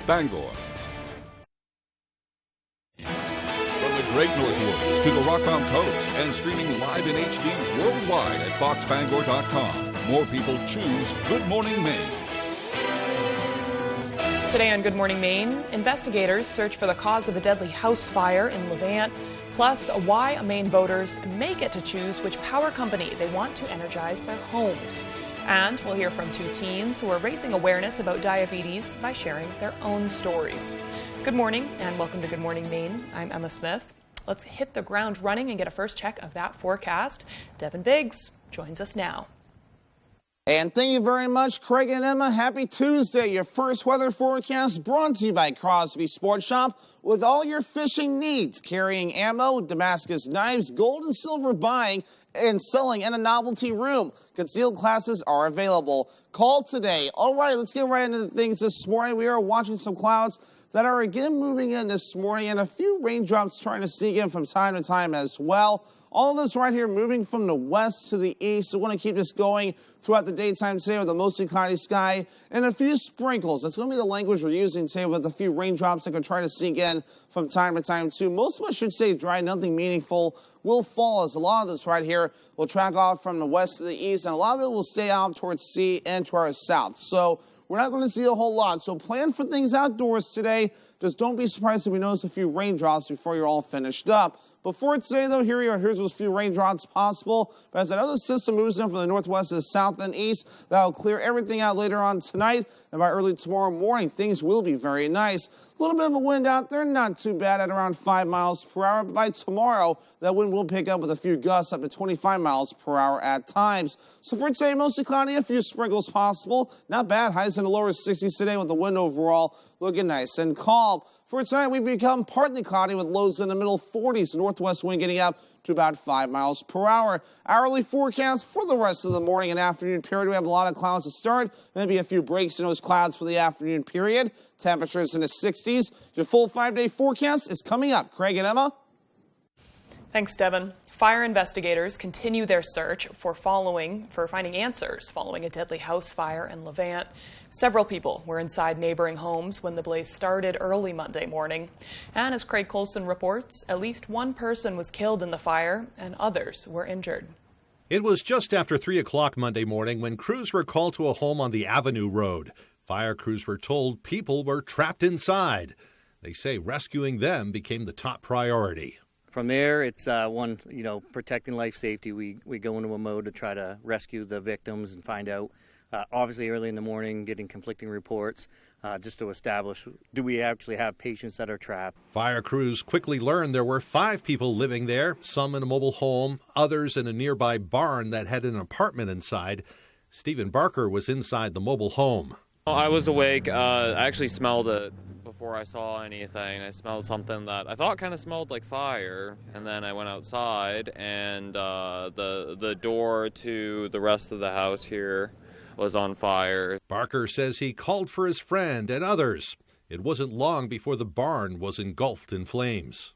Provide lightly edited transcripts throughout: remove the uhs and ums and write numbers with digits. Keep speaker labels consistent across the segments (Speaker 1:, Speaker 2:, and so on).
Speaker 1: Bangor. From the Great North Woods to the Rockbound Coast and streaming live in HD worldwide at foxbangor.com. More people choose Good Morning Maine.
Speaker 2: Today on Good Morning Maine, investigators search for the cause of a deadly house fire in Levant, plus why Maine voters may get to choose which power company they want to energize their homes. And we'll hear from two teens who are raising awareness about diabetes by sharing their own stories. Good morning and welcome to Good Morning Maine. I'm Emma Smith. Let's hit the ground running and get a first check of that forecast. Devin Biggs joins us now.
Speaker 3: And thank you very much, Craig and Emma. Happy Tuesday. Your first weather forecast brought to you by Crosby Sports Shop with all your fishing needs, carrying ammo, Damascus knives, gold and silver buying and selling in a novelty room. Concealed classes are available. Call today. All right, let's get right into things this morning. We are watching some clouds that are again moving in this morning and a few raindrops trying to sneak in from time to time as well. All of this right here moving from the west to the east. So we want to keep this going throughout the daytime today with a mostly cloudy sky and a few sprinkles. That's going to be the language we're using today with a few raindrops that can try to sneak in from time to time too. Most of us should stay dry. Nothing meaningful will fall as a lot of this right here will track off from the west to the east, and a lot of it will stay out towards sea and to our south. So we're not going to see a whole lot. So plan for things outdoors today. Just don't be surprised if we notice a few raindrops before you're all finished up. Before today, though, here's those few raindrops possible. But as that other system moves in from the northwest to the south and east, that'll clear everything out later on tonight. And by early tomorrow morning, things will be very nice. A little bit of a wind out there, not too bad at around 5 miles per hour. But by tomorrow, that wind will pick up with a few gusts up to 25 miles per hour at times. So for today, mostly cloudy, a few sprinkles possible. Not bad. Highs in the lower 60s today with the wind overall looking nice and calm. For tonight, we become partly cloudy with lows in the middle 40s. Northwest wind getting up to about 5 miles per hour. Hourly forecast for the rest of the morning and afternoon period. We have a lot of clouds to start. Maybe a few breaks in those clouds for the afternoon period. Temperatures in the 60s. Your full 5-day forecast is coming up. Craig and Emma.
Speaker 2: Thanks, Devin. Fire investigators continue their search for finding answers following a deadly house fire in Levant. Several people were inside neighboring homes when the blaze started early Monday morning. And as Craig Colson reports, at least one person was killed in the fire and others were injured.
Speaker 4: It was just after 3 o'clock Monday morning when crews were called to a home on the Avenue Road. Fire crews were told people were trapped inside. They say rescuing them became the top priority.
Speaker 5: From there, it's protecting life safety. We go into a mode to try to rescue the victims and find out, obviously early in the morning, getting conflicting reports just to establish, do we actually have patients that are trapped?
Speaker 4: Fire crews quickly learned there were 5 people living there, some in a mobile home, others in a nearby barn that had an apartment inside. Stephen Barker was inside the mobile home.
Speaker 6: I was awake. I actually smelled it before I saw anything. I smelled something that I thought kind of smelled like fire, and then I went outside, and the door to the rest of the house here was on fire.
Speaker 4: Barker says he called for his friend and others. It wasn't long before the barn was engulfed in flames.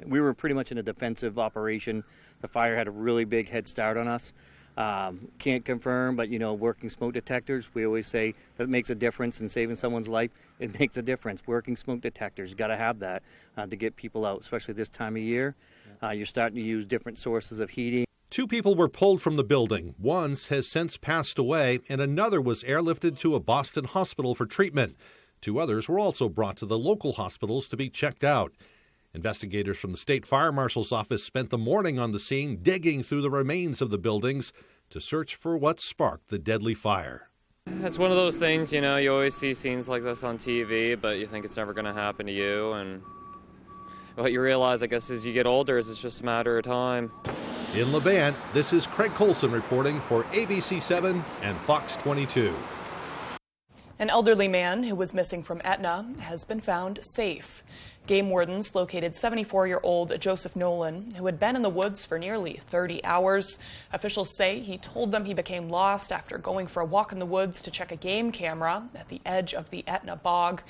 Speaker 5: We were pretty much in a defensive operation. The fire had a really big head start on us. Can't confirm, but working smoke detectors, we always say that makes a difference in saving someone's life. It makes a difference. Working smoke detectors, got to have that to get people out, especially this time of year. You're starting to use different sources of heating.
Speaker 4: 2 people were pulled from the building. One has since passed away, and another was airlifted to a Boston hospital for treatment. 2 others were also brought to the local hospitals to be checked out. Investigators from the State Fire Marshal's office spent the morning on the scene digging through the remains of the buildings to search for what sparked the deadly fire.
Speaker 6: It's one of those things, you always see scenes like this on TV, but you think it's never going to happen to you. And what you realize, I guess, as you get older is it's just a matter of time.
Speaker 4: In Levant, this is Craig Colson reporting for ABC7 and Fox 22.
Speaker 2: An elderly man who was missing from Etna has been found safe. Game wardens located 74-year-old Joseph Nolan, who had been in the woods for nearly 30 hours. Officials say he told them he became lost after going for a walk in the woods to check a game camera at the edge of the Etna bog.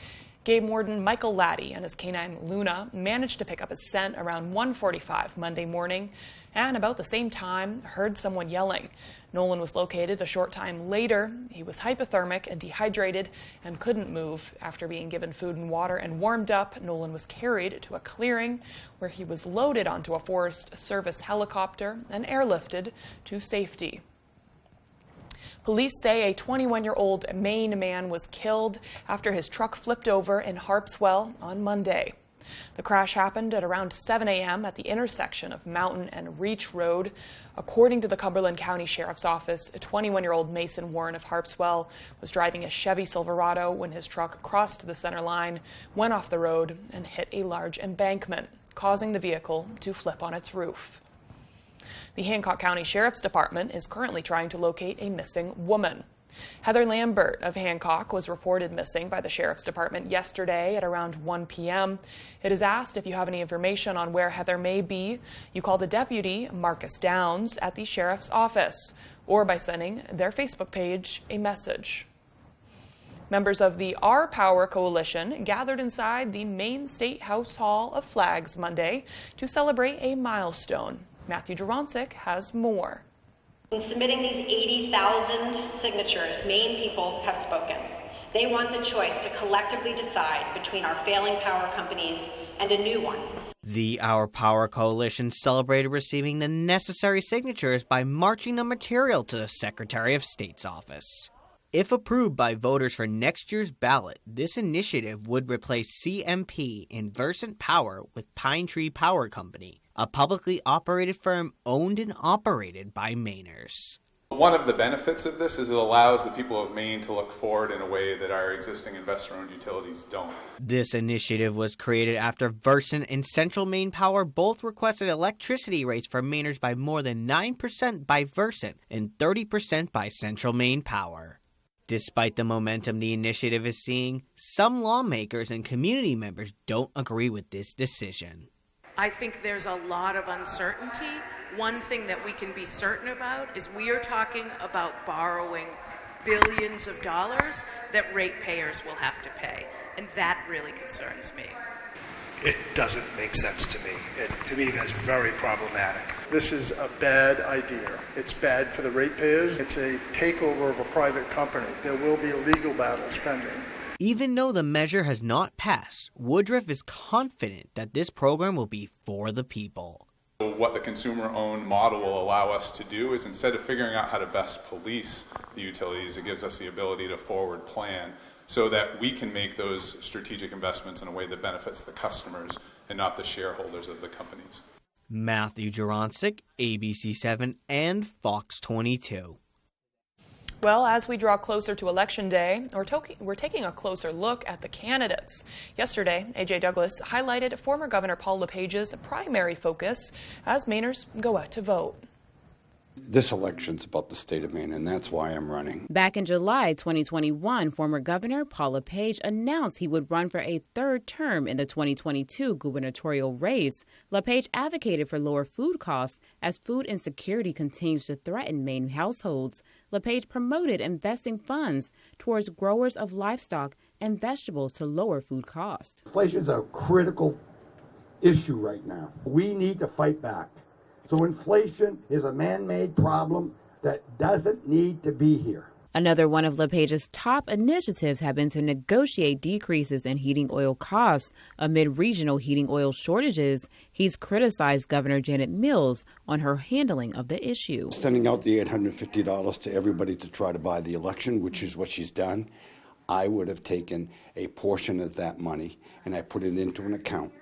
Speaker 2: Game warden Michael Laddie and his canine Luna managed to pick up his scent around 1:45 Monday morning, and about the same time heard someone yelling. Nolan was located a short time later. He was hypothermic and dehydrated and couldn't move. After being given food and water and warmed up, Nolan was carried to a clearing where he was loaded onto a Forest Service helicopter and airlifted to safety. Police say a 21-year-old Maine man was killed after his truck flipped over in Harpswell on Monday. The crash happened at around 7 a.m. at the intersection of Mountain and Reach Road. According to the Cumberland County Sheriff's Office, a 21-year-old Mason Warren of Harpswell was driving a Chevy Silverado when his truck crossed the center line, went off the road, and hit a large embankment, causing the vehicle to flip on its roof. The Hancock County Sheriff's Department is currently trying to locate a missing woman. Heather Lambert of Hancock was reported missing by the Sheriff's Department yesterday at around 1 p.m. It is asked if you have any information on where Heather may be. You call the deputy, Marcus Downs, at the Sheriff's Office, or by sending their Facebook page a message. Members of the Our Power Coalition gathered inside the Maine State House Hall of Flags Monday to celebrate a milestone. Matthew Jurancic has more.
Speaker 7: In submitting these 80,000 signatures, Maine people have spoken. They want the choice to collectively decide between our failing power companies and a new one.
Speaker 8: The Our Power Coalition celebrated receiving the necessary signatures by marching the material to the Secretary of State's office. If approved by voters for next year's ballot, this initiative would replace CMP in Versant Power with Pine Tree Power Company, a publicly operated firm owned and operated by Mainers.
Speaker 9: One of the benefits of this is it allows the people of Maine to look forward in a way that our existing investor-owned utilities don't.
Speaker 8: This initiative was created after Versant and Central Maine Power both requested electricity rates for Mainers by more than 9% by Versant and 30% by Central Maine Power. Despite the momentum the initiative is seeing, some lawmakers and community members don't agree with this decision.
Speaker 10: I think there's a lot of uncertainty. One thing that we can be certain about is we are talking about borrowing billions of dollars that ratepayers will have to pay, and that really concerns me.
Speaker 11: It doesn't make sense to me. To me, that's very problematic. This is a bad idea. It's bad for the ratepayers. It's a takeover of a private company. There will be a legal battle pending.
Speaker 8: Even though the measure has not passed, Woodruff is confident that this program will be for the people.
Speaker 9: What the consumer-owned model will allow us to do is, instead of figuring out how to best police the utilities, it gives us the ability to forward plan so that we can make those strategic investments in a way that benefits the customers and not the shareholders of the companies.
Speaker 8: Matthew Jurancic, ABC7 and Fox 22.
Speaker 2: Well, as we draw closer to Election Day, we're taking a closer look at the candidates. Yesterday, A.J. Douglas highlighted former Governor Paul LePage's primary focus as Mainers go out to vote.
Speaker 12: This election's about the state of Maine, and that's why I'm running.
Speaker 13: Back in July 2021, former Governor Paul LePage announced he would run for a third term in the 2022 gubernatorial race. LePage advocated for lower food costs as food insecurity continues to threaten Maine households. LePage promoted investing funds towards growers of livestock and vegetables to lower food costs.
Speaker 14: Inflation is a critical issue right now. We need to fight back. So inflation is a man-made problem that doesn't need to be here.
Speaker 13: Another one of LePage's top initiatives have been to negotiate decreases in heating oil costs amid regional heating oil shortages. He's criticized Governor Janet Mills on her handling of the issue.
Speaker 12: Sending out the $850 to everybody to try to buy the election, which is what she's done, I would have taken a portion of that money and I put it into an account.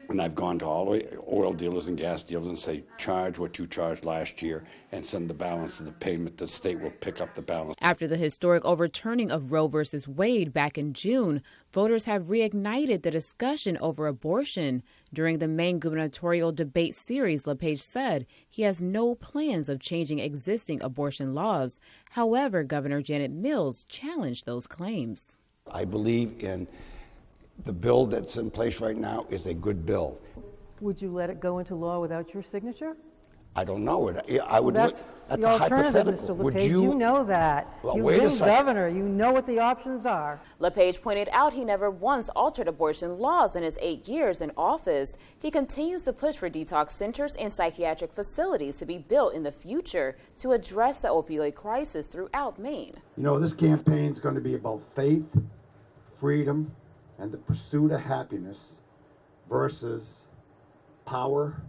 Speaker 12: And I've gone to all the oil dealers and gas dealers and say, charge what you charged last year and send the balance of the payment. The state will pick up the balance.
Speaker 13: After the historic overturning of Roe v. Wade back in June, voters have reignited the discussion over abortion. During the Maine gubernatorial debate series, LePage said he has no plans of changing existing abortion laws. However, Governor Janet Mills challenged those claims.
Speaker 12: I believe in the bill that's in place right now is a good bill.
Speaker 15: Would you let it go into law without your signature?
Speaker 12: I don't know it. I would
Speaker 15: That's
Speaker 12: a
Speaker 15: the alternative,
Speaker 12: hypothetical.
Speaker 15: Mr. LePage. You know that.
Speaker 12: Well,
Speaker 15: You've
Speaker 12: wait a
Speaker 15: been
Speaker 12: second.
Speaker 15: governor. You know what the options are.
Speaker 13: LePage pointed out he never once altered abortion laws in his 8 years in office. He continues to push for detox centers and psychiatric facilities to be built in the future to address the opioid crisis throughout Maine.
Speaker 14: You know, this campaign is going to be about faith, freedom, and the pursuit of happiness versus power,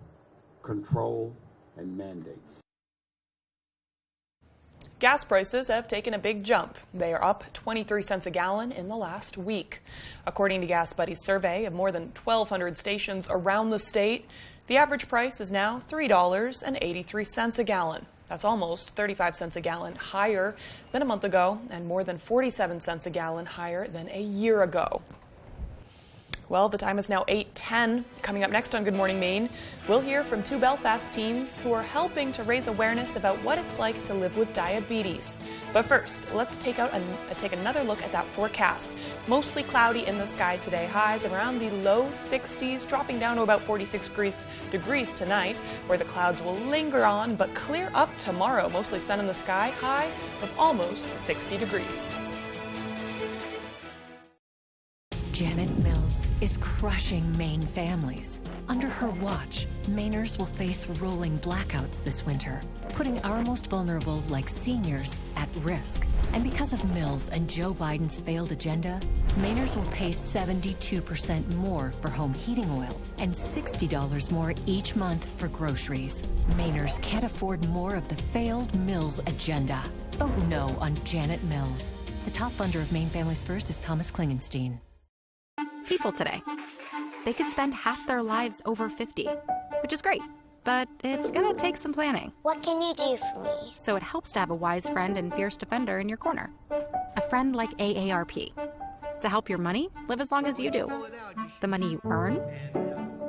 Speaker 14: control, and mandates.
Speaker 2: Gas prices have taken a big jump. They are up 23 cents a gallon in the last week. According to Gas Buddy's survey of more than 1,200 stations around the state, the average price is now $3.83 a gallon. That's almost 35 cents a gallon higher than a month ago and more than 47 cents a gallon higher than a year ago. Well, the time is now 8:10. Coming up next on Good Morning Maine, we'll hear from two Belfast teens who are helping to raise awareness about what it's like to live with diabetes. But first, let's take another look at that forecast. Mostly cloudy in the sky today. Highs around the low 60s, dropping down to about 46 degrees tonight, where the clouds will linger on but clear up tomorrow. Mostly sun in the sky, high of almost 60 degrees.
Speaker 16: Janet Mills is crushing Maine families. Under her watch, Mainers will face rolling blackouts this winter, putting our most vulnerable, like seniors, at risk. And because of Mills and Joe Biden's failed agenda, Mainers will pay 72% more for home heating oil and $60 more each month for groceries. Mainers can't afford more of the failed Mills agenda. Vote no on Janet Mills. The top funder of Maine Families First is Thomas Klingenstein.
Speaker 17: People today. They could spend half their lives over 50, which is great, but it's gonna take some planning.
Speaker 18: What can you do for me?
Speaker 17: So it helps to have a wise friend and fierce defender in your corner. A friend like AARP. To help your money live as long as you do. The money you earn,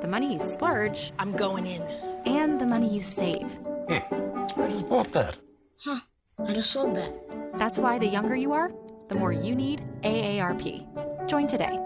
Speaker 17: the money you splurge.
Speaker 18: I'm going in.
Speaker 17: And the money you save.
Speaker 18: I just bought that. Huh, I just sold that.
Speaker 17: That's why the younger you are, the more you need AARP. Join today.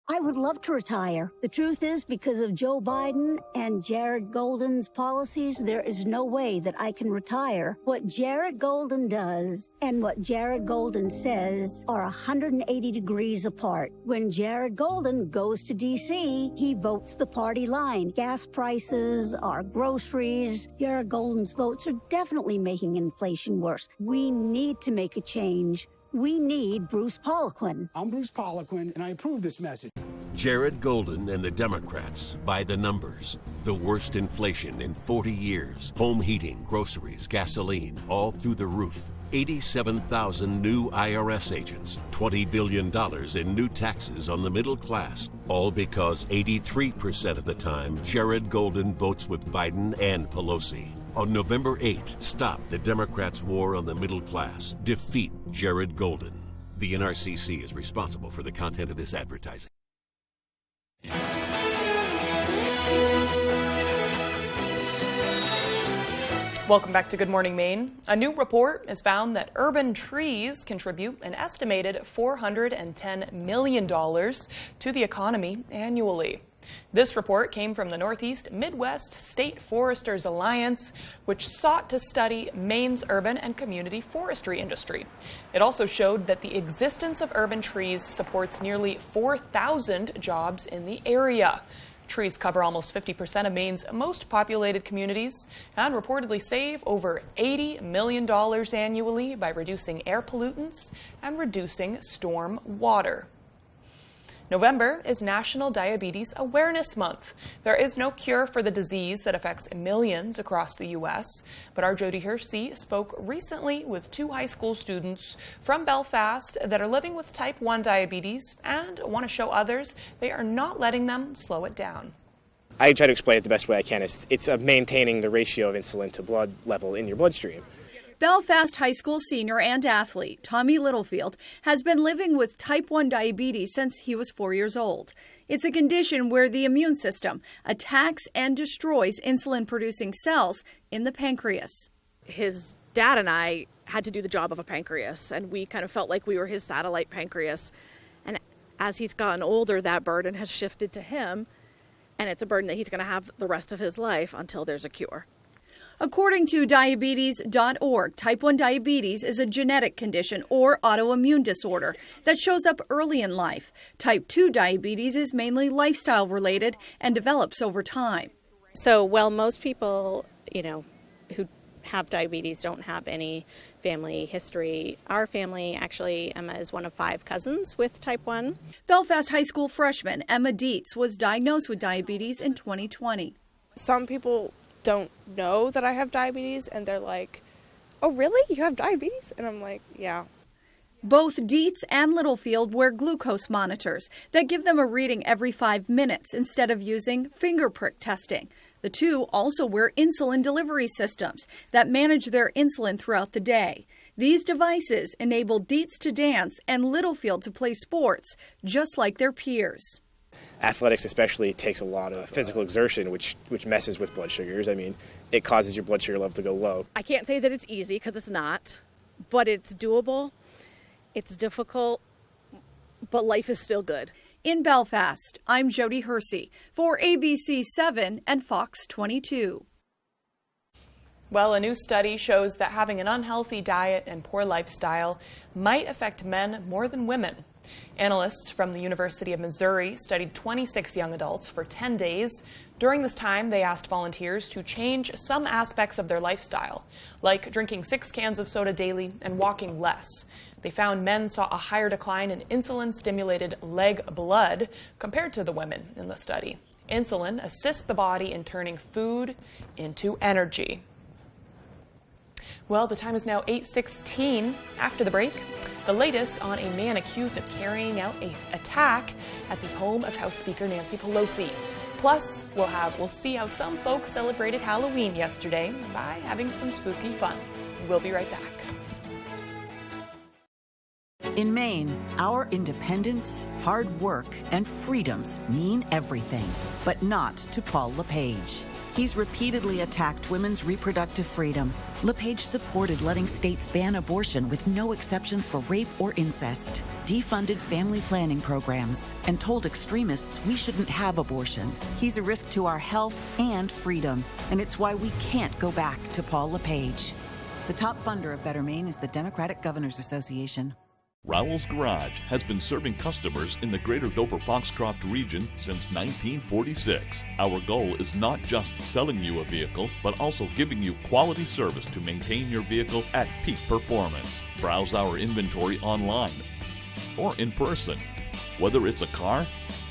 Speaker 19: I would love to retire. The truth is, because of Joe Biden and Jared Golden's policies, there is no way that I can retire. What Jared Golden does and what Jared Golden says are 180 degrees apart. When Jared Golden goes to D.C., he votes the party line. Gas prices, our groceries. Jared Golden's votes are definitely making inflation worse. We need to make a change. We need Bruce Poliquin.
Speaker 20: I'm Bruce Poliquin, and I approve this message.
Speaker 21: Jared Golden and the Democrats by the numbers. The worst inflation in 40 years. Home heating, groceries, gasoline, all through the roof. 87,000 new IRS agents. $20 billion in new taxes on the middle class. All because 83% of the time, Jared Golden votes with Biden and Pelosi. On November 8, stop the Democrats' war on the middle class. Defeat Jared Golden. The NRCC is responsible for the content of this advertising.
Speaker 2: Welcome back to Good Morning Maine. A new report has found that urban trees contribute an estimated $410 million to the economy annually. This report came from the Northeast Midwest State Foresters Alliance, which sought to study Maine's urban and community forestry industry. It also showed that the existence of urban trees supports nearly 4,000 jobs in the area. Trees cover almost 50% of Maine's most populated communities and reportedly save over $80 million annually by reducing air pollutants and reducing storm water. November is National Diabetes Awareness Month. There is no cure for the disease that affects millions across the U.S., but our Jody Hershey spoke recently with two high school students from Belfast that are living with type 1 diabetes and want to show others they are not letting them slow it down.
Speaker 22: I try to explain it the best way I can. It's maintaining the ratio of insulin to blood level in your bloodstream.
Speaker 23: Belfast High School senior and athlete Tommy Littlefield has been living with type 1 diabetes since he was 4 years old. It's a condition where the immune system attacks and destroys insulin-producing cells in the pancreas.
Speaker 24: His dad and I had to do the job of a pancreas, and we kind of felt like we were his satellite pancreas. And as he's gotten older, that burden has shifted to him, and it's a burden that he's going to have the rest of his life until there's a cure.
Speaker 23: According to diabetes.org, type 1 diabetes is a genetic condition or autoimmune disorder that shows up early in life. Type 2 diabetes is mainly lifestyle related and develops over time.
Speaker 1: So, while most people, who have diabetes don't have any family history, our family actually, Emma is one of 5 cousins with type 1.
Speaker 23: Belfast High School freshman Emma Dietz was diagnosed with diabetes in 2020.
Speaker 3: Some people don't know that I have diabetes, and they're like, "Oh, really? You have diabetes?" And I'm like, "Yeah."
Speaker 23: Both Dietz and Littlefield wear glucose monitors that give them a reading every 5 minutes instead of using finger prick testing. The two also wear insulin delivery systems that manage their insulin throughout the day. These devices enable Dietz to dance and Littlefield to play sports, just like their peers.
Speaker 22: Athletics especially takes a lot of physical exertion, which messes with blood sugars. I mean, it causes your blood sugar level to go low.
Speaker 24: I can't say that it's easy because it's not, but it's doable. It's difficult, but life is still good.
Speaker 23: In Belfast, I'm Jody Hersey for ABC 7 and Fox 22.
Speaker 2: Well, a new study shows that having an unhealthy diet and poor lifestyle might affect men more than women. Analysts from the University of Missouri studied 26 young adults for 10 days. During this time, they asked volunteers to change some aspects of their lifestyle, like drinking 6 cans of soda daily and walking less. They found men saw a higher decline in insulin-stimulated leg blood compared to the women in the study. Insulin assists the body in turning food into energy. Well, the time is now 8:16. After the break, the latest on a man accused of carrying out an attack at the home of House Speaker Nancy Pelosi. Plus, we'll see how some folks celebrated Halloween yesterday by having some spooky fun. We'll be right back.
Speaker 5: In Maine, our independence, hard work, and freedoms mean everything, but not to Paul LePage. He's repeatedly attacked women's reproductive freedom. LePage supported letting states ban abortion with no exceptions for rape or incest, defunded family planning programs, and told extremists we shouldn't have abortion. He's a risk to our health and freedom, and it's why we can't go back to Paul LePage. The top funder of Better Maine is the Democratic Governors Association.
Speaker 6: Rowell's Garage has been serving customers in the greater Dover-Foxcroft region since 1946. Our goal is not just selling you a vehicle, but also giving you quality service to maintain your vehicle at peak performance. Browse our inventory online or in person. Whether it's a car,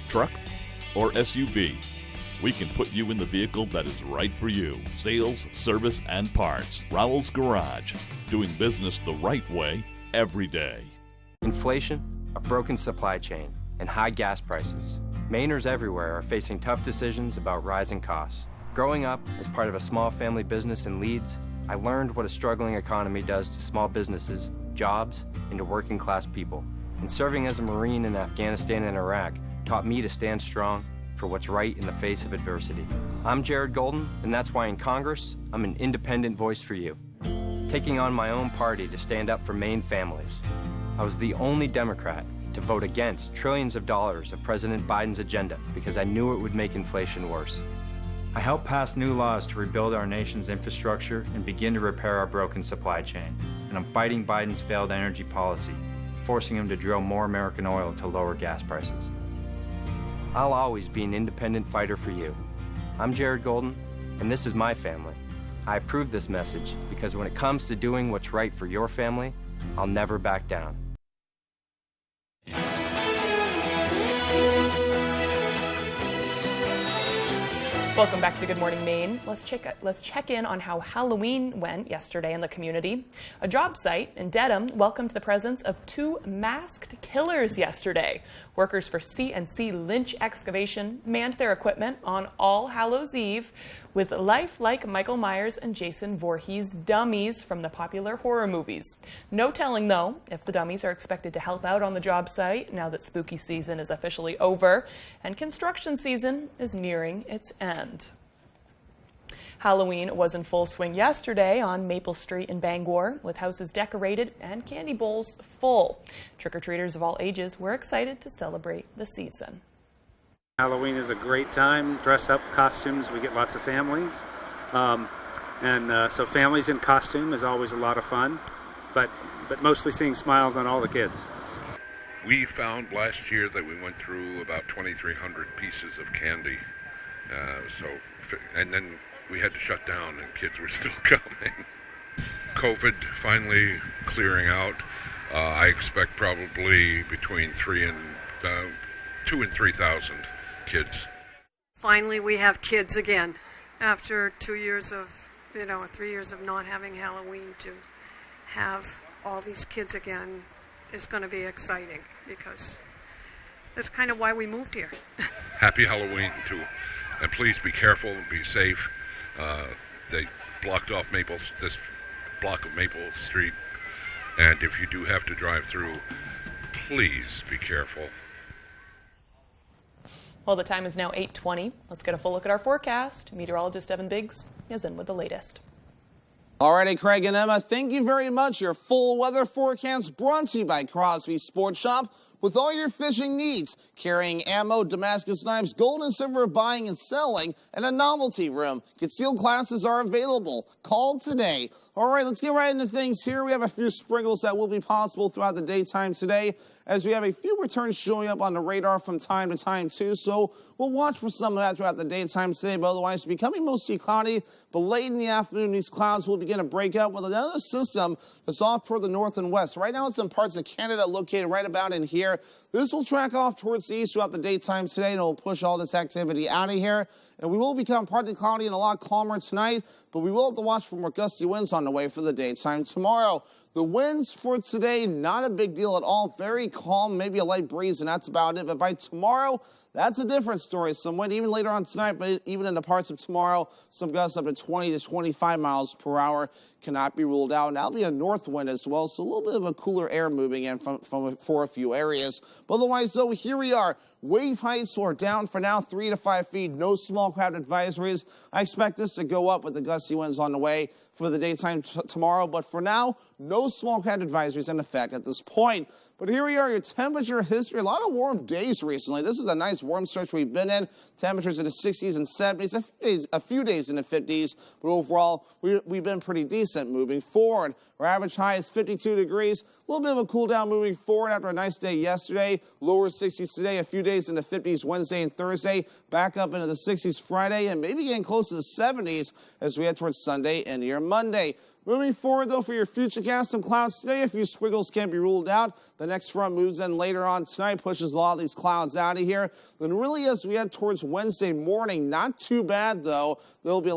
Speaker 6: truck, or SUV, we can put you in the vehicle that is right for you. Sales, service, and parts. Rowell's Garage, doing business the right way every day.
Speaker 25: Inflation, a broken supply chain, and high gas prices. Mainers everywhere are facing tough decisions about rising costs. Growing up as part of a small family business in Leeds, I learned what a struggling economy does to small businesses, jobs, and to working class people. And serving as a Marine in Afghanistan and Iraq taught me to stand strong for what's right in the face of adversity. I'm Jared Golden, and that's why in Congress, I'm an independent voice for you, taking on my own party to stand up for Maine families. I was the only Democrat to vote against trillions of dollars of President Biden's agenda because I knew it would make inflation worse. I helped pass new laws to rebuild our nation's infrastructure and begin to repair our broken supply chain. And I'm fighting Biden's failed energy policy, forcing him to drill more American oil to lower gas prices. I'll always be an independent fighter for you. I'm Jared Golden, and this is my family. I approve this message because when it comes to doing what's right for your family, I'll never back down.
Speaker 2: Welcome back to Good Morning Maine. Let's check in on how Halloween went yesterday in the community. A job site in Dedham welcomed the presence of 2 masked killers yesterday. Workers for C&C Lynch Excavation manned their equipment on All Hallows Eve with lifelike Michael Myers and Jason Voorhees dummies from the popular horror movies. No telling, though, if the dummies are expected to help out on the job site now that spooky season is officially over and construction season is nearing its end. Halloween was in full swing yesterday on Maple Street in Bangor, with houses decorated and candy bowls full. Trick-or-treaters of all ages were excited to celebrate the season.
Speaker 26: Halloween is a great time. Dress up, costumes, we get lots of families.
Speaker 4: And so families in costume is always a lot of fun, but mostly seeing smiles on all the kids.
Speaker 7: We found last year that we went through about 2,300 pieces of candy. And then we had to shut down, and kids were still coming. COVID finally clearing out. I expect probably between 2,000 and 3,000 kids.
Speaker 9: Finally, we have kids again. After 2 years of, 3 years of not having Halloween, to have all these kids again is going to be exciting, because that's kind of why we moved here.
Speaker 7: Happy Halloween, too. And please be careful and be safe. They blocked off this block of Maple Street. And if you do have to drive through, please be careful.
Speaker 2: Well, the time is now 8:20. Let's get a full look at our forecast. Meteorologist Evan Biggs is in with the latest.
Speaker 10: Alrighty, Craig and Emma, thank you very much. Your full weather forecast brought to you by Crosby Sports Shop. With all your fishing needs, carrying ammo, Damascus knives, gold and silver buying and selling, and a novelty room. Concealed classes are available. Call today. All right, let's get right into things here. We have a few sprinkles that will be possible throughout the daytime today, as we have a few returns showing up on the radar from time to time, too. So we'll watch for some of that throughout the daytime today, but otherwise becoming mostly cloudy. But late in the afternoon, these clouds will begin to break out with another system that's off toward the north and west. Right now, it's in parts of Canada located right about in here. This will track off towards the east throughout the daytime today, and it will push all this activity out of here. And we will become partly cloudy and a lot calmer tonight, but we will have to watch for more gusty winds on the way for the daytime tomorrow. The winds for today, not a big deal at all. Very calm, maybe a light breeze, and that's about it. But by tomorrow, that's a different story. Some wind even later on tonight, but even in the parts of tomorrow, some gusts up to 20 to 25 miles per hour cannot be ruled out. And that'll be a north wind as well, so a little bit of a cooler air moving in for a few areas. But otherwise, though, here we are. Wave heights are down for now, 3 to 5 feet. No small craft advisories. I expect this to go up with the gusty winds on the way for the daytime tomorrow. But for now, no small craft advisories in effect at this point. But here we are, your temperature history. A lot of warm days recently. This is a nice warm stretch we've been in. Temperatures in the 60s and 70s. A few days in the 50s. But overall, we've been pretty decent moving forward. Our average high is 52 degrees. A little bit of a cool down moving forward after a nice day yesterday. Lower 60s today. A few days in the 50s Wednesday and Thursday. Back up into the 60s Friday. And maybe getting close to the 70s as we head towards Sunday and your Monday. Moving forward, though, for your futurecast, some clouds today. A few sprinkles can't be ruled out. The next front moves in later on tonight, pushes a lot of these clouds out of here. Then really, as we head towards Wednesday morning, not too bad, though. It'll be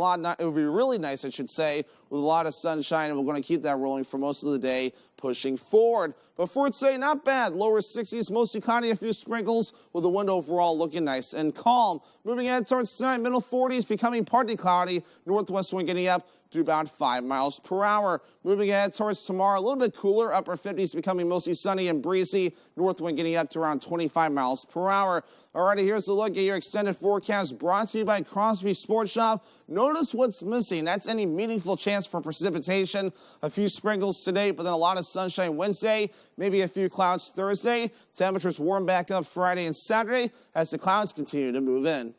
Speaker 10: really nice, I should say, with a lot of sunshine, and we're going to keep that rolling for most of the day, pushing forward. But for today, not bad. Lower 60s, mostly cloudy, a few sprinkles, with the wind overall looking nice and calm. Moving ahead towards tonight, middle 40s, becoming partly cloudy. Northwest wind getting up to about 5 miles per hour. Moving ahead towards tomorrow, a little bit cooler. Upper 50s becoming mostly sunny and breezy. North wind getting up to around 25 miles per hour. Alrighty, here's a look at your extended forecast brought to you by Crosby Sports Shop. Notice what's missing. That's any meaningful chance for precipitation. A few sprinkles today, but then a lot of sunshine Wednesday. Maybe a few clouds Thursday. Temperatures warm back up Friday and Saturday as the clouds continue to move in.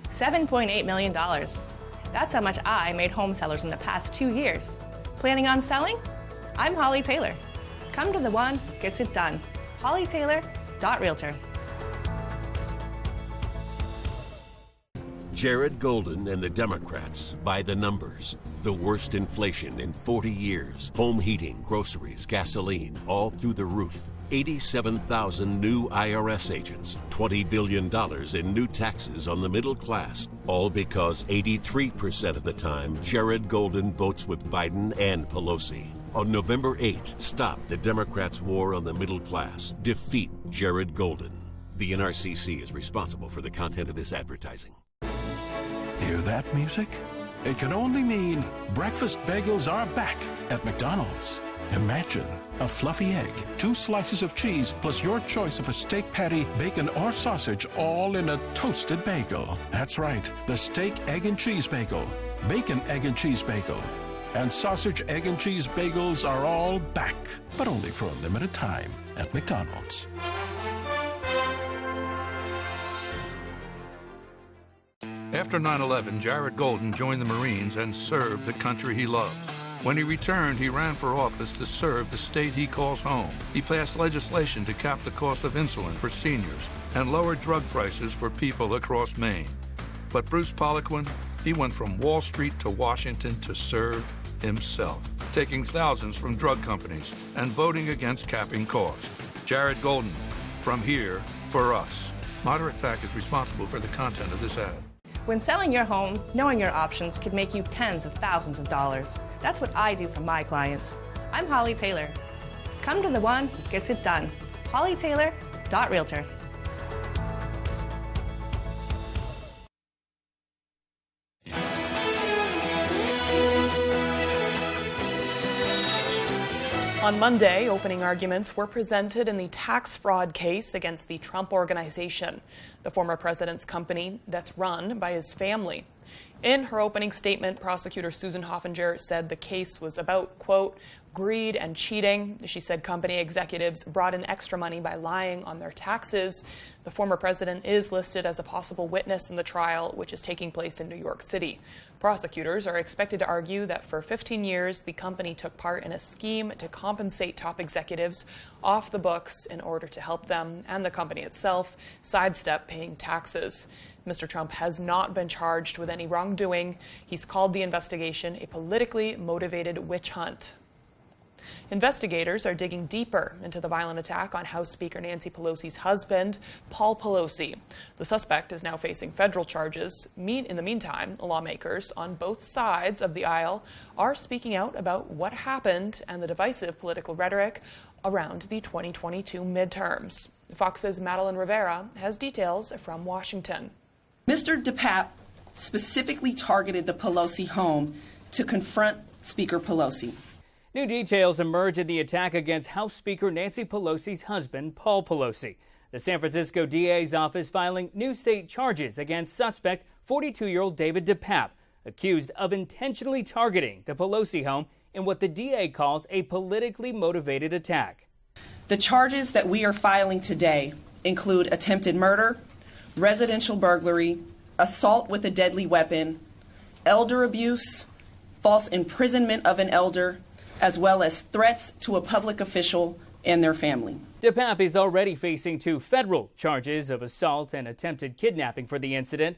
Speaker 11: $7.8 million. That's how much I made home sellers in the past 2 years. Planning on selling? I'm Holly Taylor. Come to the one, gets it done. HollyTaylor.Realtor.
Speaker 21: Jared Golden and the Democrats by the numbers. The worst inflation in 40 years. Home heating, groceries, gasoline, all through the roof. 87,000 new IRS agents. $20 billion in new taxes on the middle class. All because 83% of the time, Jared Golden votes with Biden and Pelosi. On November 8, stop the Democrats' war on the middle class. Defeat Jared Golden. The NRCC is responsible for the content of this advertising.
Speaker 26: Hear that music? It can only mean breakfast bagels are back at McDonald's. Imagine a fluffy egg, 2 slices of cheese, plus your choice of a steak patty, bacon, or sausage, all in a toasted bagel. That's right, the steak, egg, and cheese bagel, bacon, egg, and cheese bagel, and sausage, egg, and cheese bagels are all back, but only for a limited time at McDonald's.
Speaker 8: After 9/11, Jared Golden joined the Marines and served the country he loves. When he returned, he ran for office to serve the state he calls home. He passed legislation to cap the cost of insulin for seniors and lower drug prices for people across Maine. But Bruce Poliquin, he went from Wall Street to Washington to serve himself, taking thousands from drug companies and voting against capping costs. Jared Golden, from here, for us. Moderate PAC is responsible for the content of this ad.
Speaker 11: When selling your home, knowing your options could make you tens of thousands of dollars. That's what I do for my clients. I'm Holly Taylor. Come to the one who gets it done. HollyTaylor.Realtor.
Speaker 2: On Monday, opening arguments were presented in the tax fraud case against the Trump Organization, the former president's company that's run by his family. In her opening statement, prosecutor Susan Hoffinger said the case was about, quote, greed and cheating. She said company executives brought in extra money by lying on their taxes. The former president is listed as a possible witness in the trial, which is taking place in New York City. Prosecutors are expected to argue that for 15 years, the company took part in a scheme to compensate top executives off the books in order to help them and the company itself sidestep paying taxes. Mr. Trump has not been charged with any wrongdoing. He's called the investigation a politically motivated witch hunt. Investigators are digging deeper into the violent attack on House Speaker Nancy Pelosi's husband, Paul Pelosi. The suspect is now facing federal charges. In the meantime, lawmakers on both sides of the aisle are speaking out about what happened and the divisive political rhetoric around the 2022 midterms. Fox's Madeline Rivera has details from Washington.
Speaker 12: Mr. DePape specifically targeted the Pelosi home to confront Speaker Pelosi.
Speaker 13: New details emerge in the attack against House Speaker Nancy Pelosi's husband, Paul Pelosi. The San Francisco DA's office filing new state charges against suspect 42-year-old David DePape, accused of intentionally targeting the Pelosi home in what the DA calls a politically motivated attack.
Speaker 12: The charges that we are filing today include attempted murder, residential burglary, assault with a deadly weapon, elder abuse, false imprisonment of an elder, as well as threats to a public official and their family.
Speaker 13: DePape is already facing 2 federal charges of assault and attempted kidnapping for the incident.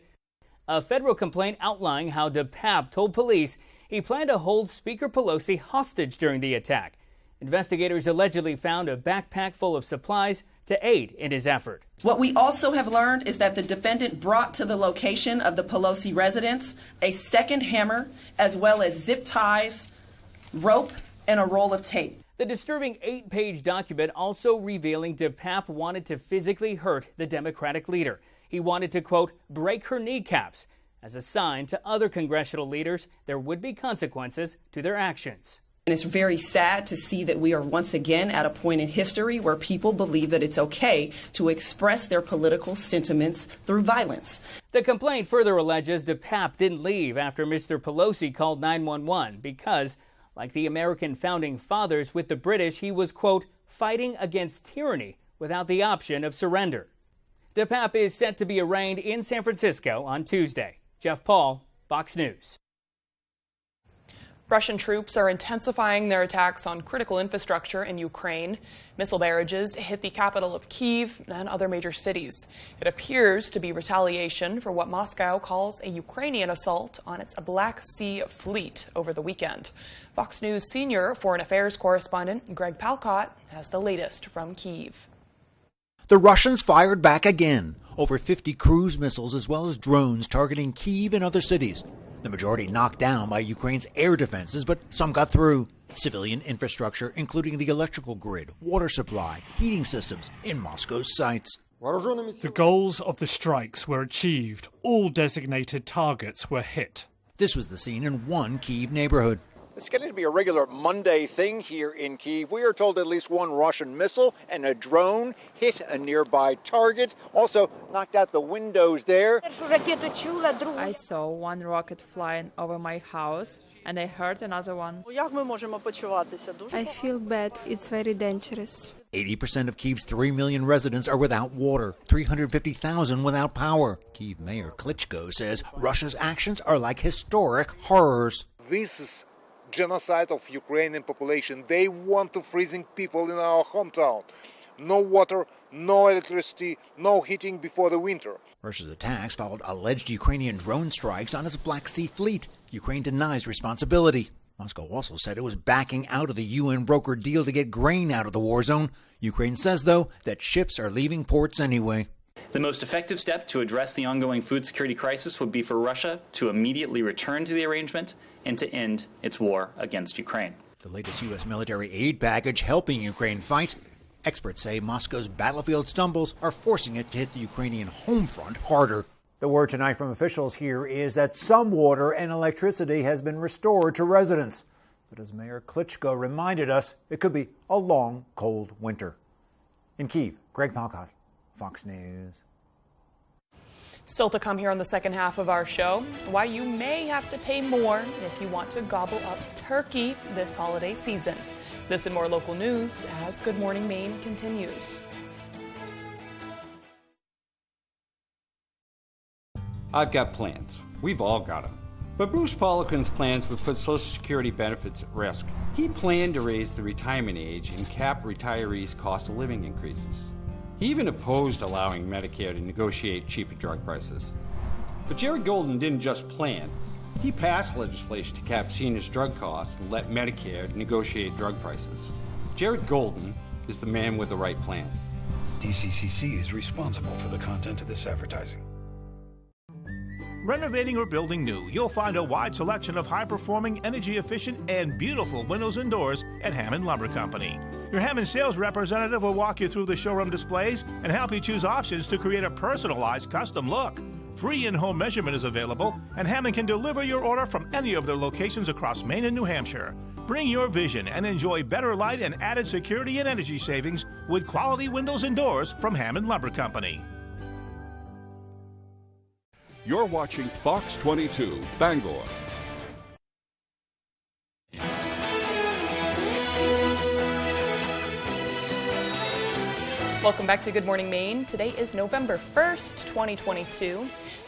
Speaker 13: A federal complaint outlining how DePape told police he planned to hold Speaker Pelosi hostage during the attack. Investigators allegedly found a backpack full of supplies to aid in his effort.
Speaker 12: What we also have learned is that the defendant brought to the location of the Pelosi residence a second hammer, as well as zip ties, rope, and a roll of tape.
Speaker 13: The disturbing 8-page document also revealing DePape wanted to physically hurt the Democratic leader. He wanted to, quote, break her kneecaps as a sign to other congressional leaders there would be consequences to their actions.
Speaker 12: And it's very sad to see that we are once again at a point in history where people believe that it's okay to express their political sentiments through violence.
Speaker 13: The complaint further alleges DePape didn't leave after Mr. Pelosi called 911 because, like the American founding fathers with the British, he was, quote, fighting against tyranny without the option of surrender. DePape is set to be arraigned in San Francisco on Tuesday. Jeff Paul, Fox News.
Speaker 2: Russian troops are intensifying their attacks on critical infrastructure in Ukraine. Missile barrages hit the capital of Kyiv and other major cities. It appears to be retaliation for what Moscow calls a Ukrainian assault on its Black Sea fleet over the weekend. Fox News senior foreign affairs correspondent Greg Palcott has the latest from Kyiv.
Speaker 14: The Russians fired back again. Over 50 cruise missiles as well as drones targeting Kyiv and other cities. The majority knocked down by Ukraine's air defenses, but some got through. Civilian infrastructure, including the electrical grid, water supply, heating systems in Moscow's sites.
Speaker 15: The goals of the strikes were achieved. All designated targets were hit.
Speaker 14: This was the scene in one Kyiv neighborhood.
Speaker 16: It's getting to be a regular Monday thing here in Kyiv. We are told at least one Russian missile and a drone hit a nearby target. Also knocked out the windows there.
Speaker 27: I saw one rocket flying over my house and I heard another one.
Speaker 28: I feel bad. It's very dangerous.
Speaker 14: 80% of Kyiv's 3 million residents are without water, 350,000 without power. Kyiv Mayor Klitschko says Russia's actions are like historic horrors.
Speaker 1: This is genocide of Ukrainian population. They want to freezing people in our hometown. No water, no electricity, no heating before the winter.
Speaker 14: Russia's attacks followed alleged Ukrainian drone strikes on its Black Sea fleet. Ukraine denies responsibility. Moscow also said it was backing out of the UN-brokered deal to get grain out of the war zone. Ukraine says, though, that ships are leaving ports anyway.
Speaker 3: The most effective step to address the ongoing food security crisis would be for Russia to immediately return to the arrangement and to end its war against Ukraine.
Speaker 14: The latest U.S. military aid package helping Ukraine fight. Experts say Moscow's battlefield stumbles are forcing it to hit the Ukrainian home front harder.
Speaker 17: The word tonight from officials here is that some water and electricity has been restored to residents. But as Mayor Klitschko reminded us, it could be a long, cold winter. In Kyiv, Greg Palcott, Fox News.
Speaker 2: Still to come here on the second half of our show, why you may have to pay more if you want to gobble up turkey this holiday season. This and more local news as Good Morning Maine continues.
Speaker 18: I've got plans. We've all got them. But Bruce Poliquin's plans would put Social Security benefits at risk. He planned to raise the retirement age and cap retirees' cost of living increases. He even opposed allowing Medicare to negotiate cheaper drug prices. But Jared Golden didn't just plan. He passed legislation to cap seniors' drug costs and let Medicare negotiate drug prices. Jared Golden is the man with the right plan.
Speaker 19: DCCC is responsible for the content of this advertising.
Speaker 20: Renovating or building new, you'll find a wide selection of high-performing, energy-efficient, and beautiful windows and doors at Hammond Lumber Company. Your Hammond sales representative will walk you through the showroom displays and help you choose options to create a personalized custom look. Free in-home measurement is available, and Hammond can deliver your order from any of their locations across Maine and New Hampshire. Bring your vision and enjoy better light and added security and energy savings with quality windows and doors from Hammond Lumber Company.
Speaker 22: You're watching Fox 22, Bangor.
Speaker 2: Welcome back to Good Morning Maine. Today is November 1st, 2022.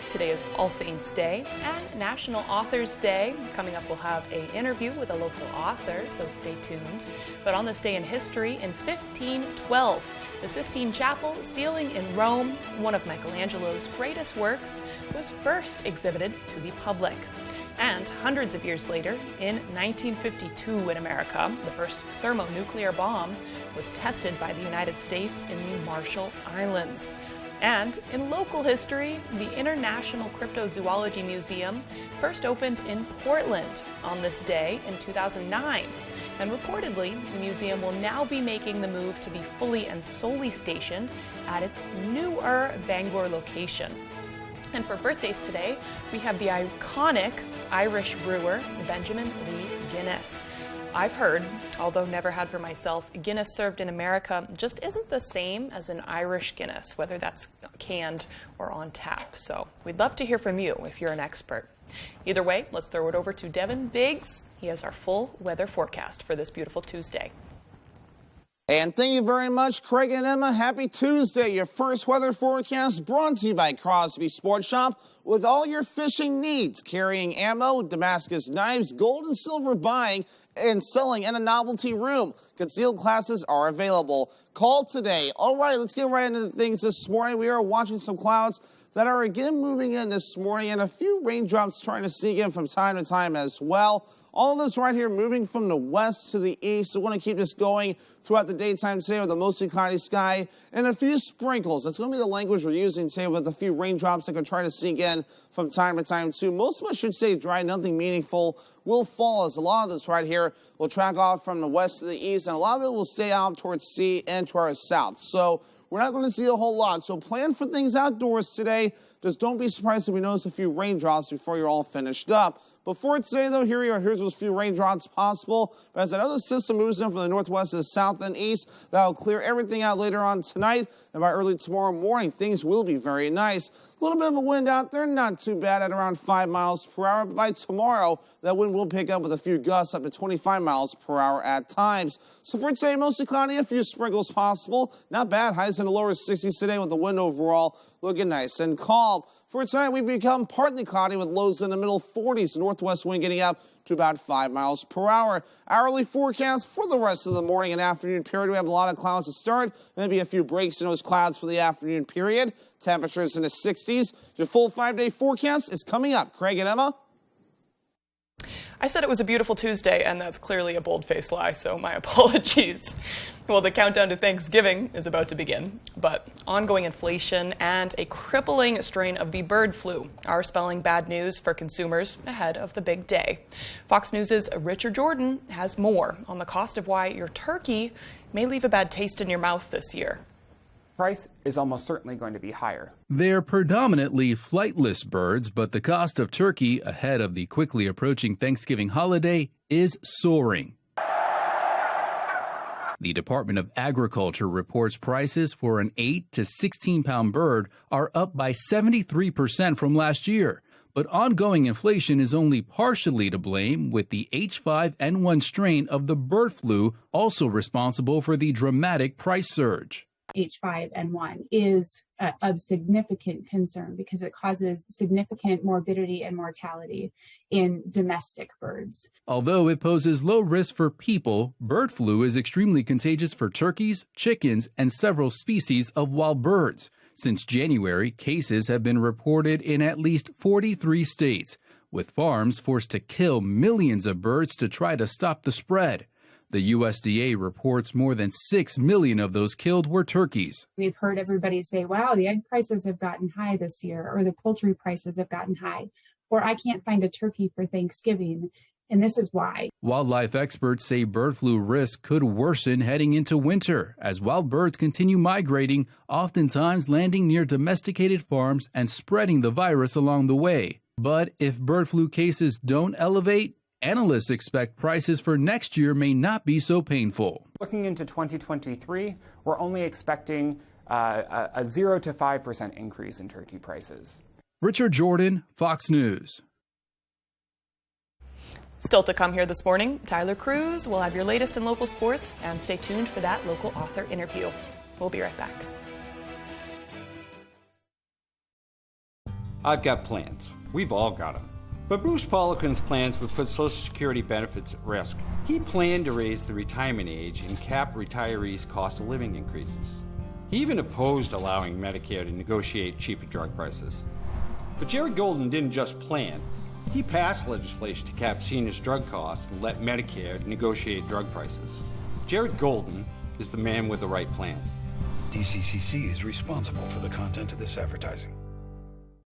Speaker 2: Today is All Saints Day and National Authors Day. Coming up, we'll have an interview with a local author, so stay tuned. But on this day in history, in 1512, the Sistine Chapel ceiling in Rome, one of Michelangelo's greatest works, was first exhibited to the public. And hundreds of years later, in 1952 in America, the first thermonuclear bomb was tested by the United States in the Marshall Islands. And in local history, the International Cryptozoology Museum first opened in Portland on this day in 2009. And reportedly, the museum will now be making the move to be fully and solely stationed at its newer Bangor location. And for birthdays today, we have the iconic Irish brewer, Benjamin Lee Guinness. I've heard, although never had for myself, Guinness served in America just isn't the same as an Irish Guinness, whether that's canned or on tap. So we'd love to hear from you if you're an expert. Either way, let's throw it over to Devin Biggs. He has our full weather forecast for this beautiful Tuesday.
Speaker 10: And thank you very much, Craig and Emma. Happy Tuesday. Your first weather forecast brought to you by Crosby Sports Shop with all your fishing needs, carrying ammo, Damascus knives, gold and silver buying and selling in a novelty room. Concealed classes are available. Call today. All right, let's get right into things this morning. We are watching some clouds that are again moving in this morning and a few raindrops trying to sneak in from time to time as well. All of this right here moving from the west to the east. So we want to keep this going throughout the daytime today with a mostly cloudy sky and a few sprinkles. That's going to be the language we're using today with a few raindrops that can try to sneak in from time to time too. Most of us should stay dry. Nothing meaningful will fall as a lot of this right here will track off from the west to the east and a lot of it will stay out towards sea and to our south. So we're not going to see a whole lot. So plan for things outdoors today. Just don't be surprised if we notice a few raindrops before you're all finished up. Before today, though, here we are. Here's those few raindrops possible. But as that other system moves in from the northwest to the south and east, that'll clear everything out later on tonight. And by early tomorrow morning, things will be very nice. A little bit of a wind out there, not too bad at around 5 miles per hour. But by tomorrow, that wind will pick up with a few gusts up to 25 miles per hour at times. So for today, mostly cloudy, a few sprinkles possible. Not bad. Highs in the lower 60s today with the wind overall looking nice and calm. For tonight, we become partly cloudy with lows in the middle 40s. Northwest wind getting up to about 5 miles per hour. Hourly forecast for the rest of the morning and afternoon period. We have a lot of clouds to start. Maybe a few breaks in those clouds for the afternoon period. Temperatures in the 60s. Your full 5-day forecast is coming up. Craig and Emma.
Speaker 2: I said it was a beautiful Tuesday, and that's clearly a bold-faced lie, so my apologies. Well, the countdown to Thanksgiving is about to begin, but ongoing inflation and a crippling strain of the bird flu are spelling bad news for consumers ahead of the big day. Fox News' Richard Jordan has more on the cost of why your turkey may leave a bad taste in your mouth this year.
Speaker 4: Price is almost certainly going to be higher.
Speaker 5: They're predominantly flightless birds, but the cost of turkey ahead of the quickly approaching Thanksgiving holiday is soaring. The Department of Agriculture reports prices for an 8 to 16-pound bird are up by 73% from last year. But ongoing inflation is only partially to blame, with the H5N1 strain of the bird flu also responsible for the dramatic price surge.
Speaker 6: H5N1 is of significant concern because it causes significant morbidity and mortality in domestic birds.
Speaker 5: Although it poses low risk for people, bird flu is extremely contagious for turkeys, chickens, and several species of wild birds. Since January, cases have been reported in at least 43 states, with farms forced to kill millions of birds to try to stop the spread. The USDA reports more than 6 million of those killed were turkeys.
Speaker 6: We've heard everybody say, wow, the egg prices have gotten high this year, or the poultry prices have gotten high, or I can't find a turkey for Thanksgiving, and this is why.
Speaker 5: Wildlife experts say bird flu risk could worsen heading into winter as wild birds continue migrating, oftentimes landing near domesticated farms and spreading the virus along the way. But if bird flu cases don't elevate, analysts expect prices for next year may not be so painful.
Speaker 4: Looking into 2023, we're only expecting a 0 to 5% increase in turkey prices.
Speaker 5: Richard Jordan, Fox News.
Speaker 2: Still to come here this morning, Tyler Cruz will have your latest in local sports, and stay tuned for that local author interview. We'll be right back.
Speaker 18: I've got plans. We've all got them. But Bruce Poliquin's plans would put Social Security benefits at risk. He planned to raise the retirement age and cap retirees' cost of living increases. He even opposed allowing Medicare to negotiate cheaper drug prices. But Jared Golden didn't just plan. He passed legislation to cap seniors' drug costs and let Medicare negotiate drug prices. Jared Golden is the man with the right plan.
Speaker 19: DCCC is responsible for the content of this advertising.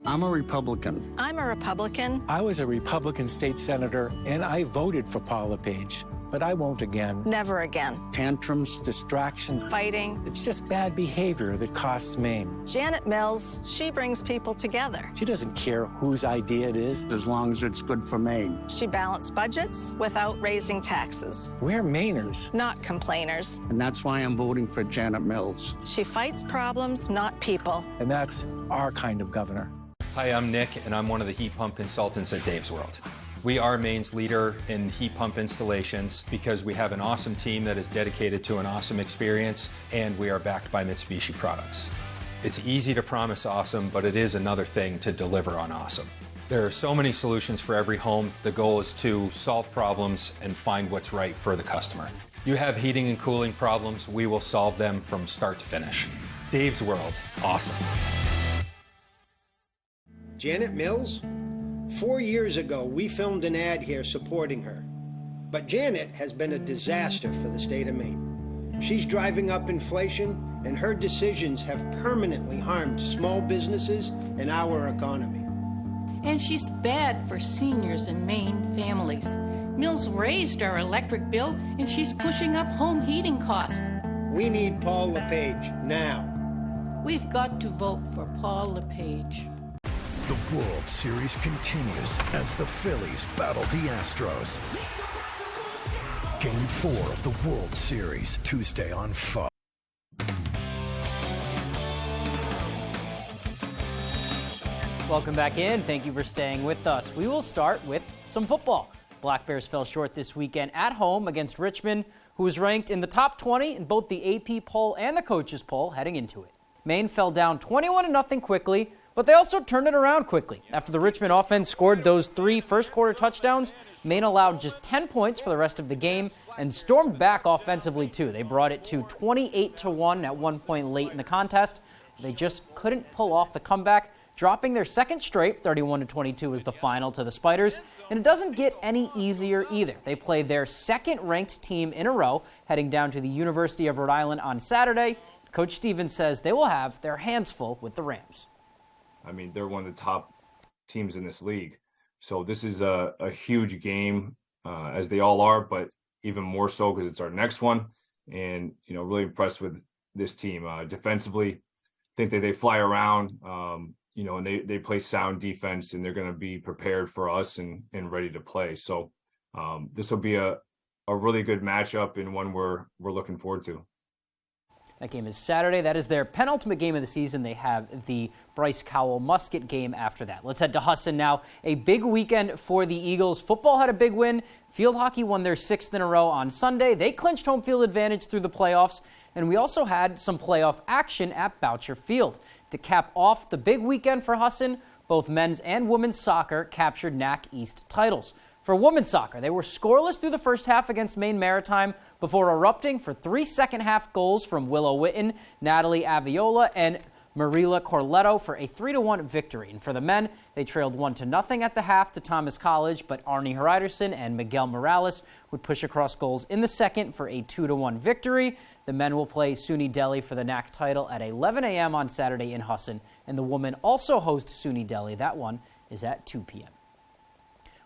Speaker 9: I'm a Republican.
Speaker 23: I'm a Republican.
Speaker 24: I was a Republican state senator, and I voted for Paula Page, but I won't again.
Speaker 23: Never again.
Speaker 24: Tantrums, distractions,
Speaker 23: fighting.
Speaker 24: It's just bad behavior that costs Maine.
Speaker 23: Janet Mills, she brings people together.
Speaker 24: She doesn't care whose idea it is.
Speaker 9: As long as it's good for Maine.
Speaker 23: She balanced budgets without raising taxes.
Speaker 24: We're Mainers.
Speaker 23: Not complainers.
Speaker 9: And that's why I'm voting for Janet Mills.
Speaker 23: She fights problems, not people.
Speaker 24: And that's our kind of governor.
Speaker 25: Hi, I'm Nick, and I'm one of the heat pump consultants at Dave's World. We are Maine's leader in heat pump installations because we have an awesome team that is dedicated to an awesome experience, and we are backed by Mitsubishi products. It's easy to promise awesome, but it is another thing to deliver on awesome. There are so many solutions for every home. The goal is to solve problems and find what's right for the customer. You have heating and cooling problems, we will solve them from start to finish. Dave's World, awesome.
Speaker 28: Janet Mills? 4 years ago, we filmed an ad here supporting her. But Janet has been a disaster for the state of Maine. She's driving up inflation, and her decisions have permanently harmed small businesses and our economy.
Speaker 29: And she's bad for seniors and Maine families. Mills raised our electric bill, and she's pushing up home heating costs.
Speaker 28: We need Paul LePage now.
Speaker 29: We've got to vote for Paul LePage.
Speaker 22: The World Series continues as the Phillies battle the Astros. Game 4 of the World Series, Tuesday on Fox.
Speaker 7: Welcome back in. Thank you for staying with us. We will start with some football. Black Bears fell short this weekend at home against Richmond, who was ranked in the top 20 in both the AP poll and the coaches poll heading into it. Maine fell down 21-0 quickly, but they also turned it around quickly. After the Richmond offense scored those 3 first-quarter touchdowns, Maine allowed just 10 points for the rest of the game and stormed back offensively, too. They brought it to 28-1 at one point late in the contest. They just couldn't pull off the comeback, dropping their second straight. 31-22 was the final to the Spiders, and it doesn't get any easier either. They play their second-ranked team in a row, heading down to the University of Rhode Island on Saturday. Coach Stevens says they will have their hands full with the Rams.
Speaker 8: I mean, they're one of the top teams in this league. So this is a huge game, as they all are, but even more so because it's our next one. And, you know, really impressed with this team. Defensively, I think that they fly around, you know, and they play sound defense, and they're going to be prepared for us and ready to play. So this will be a really good matchup and one we're looking forward to.
Speaker 7: That game is Saturday. That is their penultimate game of the season. They have the Bryce Cowell Musket game after that. Let's head to Husson now. A big weekend for the Eagles. Football had a big win. Field hockey won their 6th in a row on Sunday. They clinched home field advantage through the playoffs. And we also had some playoff action at Boucher Field. To cap off the big weekend for Husson, both men's and women's soccer captured NAC East titles. For women's soccer, they were scoreless through the first half against Maine Maritime before erupting for 3 second-half goals from Willow Witten, Natalie Aviola, and Marila Corletto for a 3-1 victory. And for the men, they trailed 1-0 at the half to Thomas College, but Arnie Hreiderson and Miguel Morales would push across goals in the second for a 2-1 victory. The men will play SUNY Deli for the NAC title at 11 a.m. on Saturday in Husson, and the women also host SUNY Deli. That one is at 2 p.m.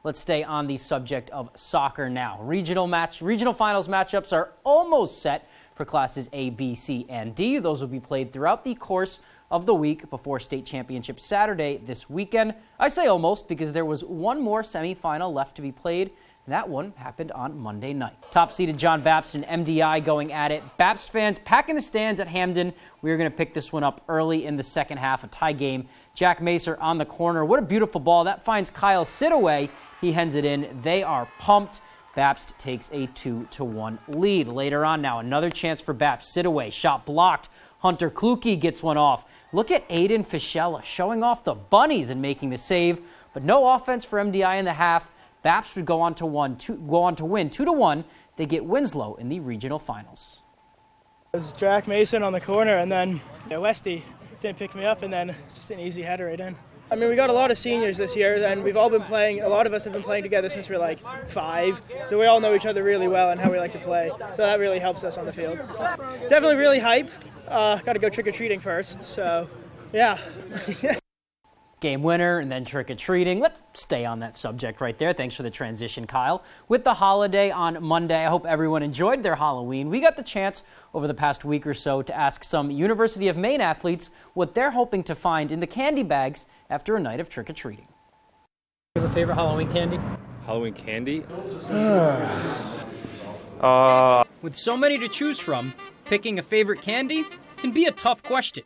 Speaker 7: Let's stay on the subject of soccer now. Regional finals matchups are almost set for classes A, B, C, and D. Those will be played throughout the course of the week before state championship Saturday this weekend. I say almost because there was one more semifinal left to be played. That one happened on Monday night. Top-seeded John Baptist and MDI going at it. Baptist fans packing the stands at Hamden. We are going to pick this one up early in the second half, a tie game. Jack Macer on the corner. What a beautiful ball. That finds Kyle Sidaway. He hends it in. They are pumped. Baptist takes a 2-1 lead. Later on now, another chance for Baptist. Sidaway, shot blocked. Hunter Kluge gets one off. Look at Aiden Fischella showing off the bunnies and making the save, but no offense for MDI in the half. Baptist would go on to win 2-1. They get Winslow in the regional finals.
Speaker 11: It was Jack Mason on the corner, and then Westy didn't pick me up, and then it's just an easy header right in. I mean, we got a lot of seniors this year, and we've all been playing, a lot of us have been playing together since we were like 5, so we all know each other really well and how we like to play, so that really helps us on the field. Definitely really hype. Got to go trick-or-treating first, so yeah.
Speaker 7: Game winner and then trick-or-treating. Let's stay on that subject right there. Thanks for the transition, Kyle. With the holiday on Monday, I hope everyone enjoyed their Halloween. We got the chance over the past week or so to ask some University of Maine athletes what they're hoping to find in the candy bags after a night of trick-or-treating. You have a favorite Halloween candy?
Speaker 12: Halloween candy?
Speaker 7: With so many to choose from, picking a favorite candy can be a tough question,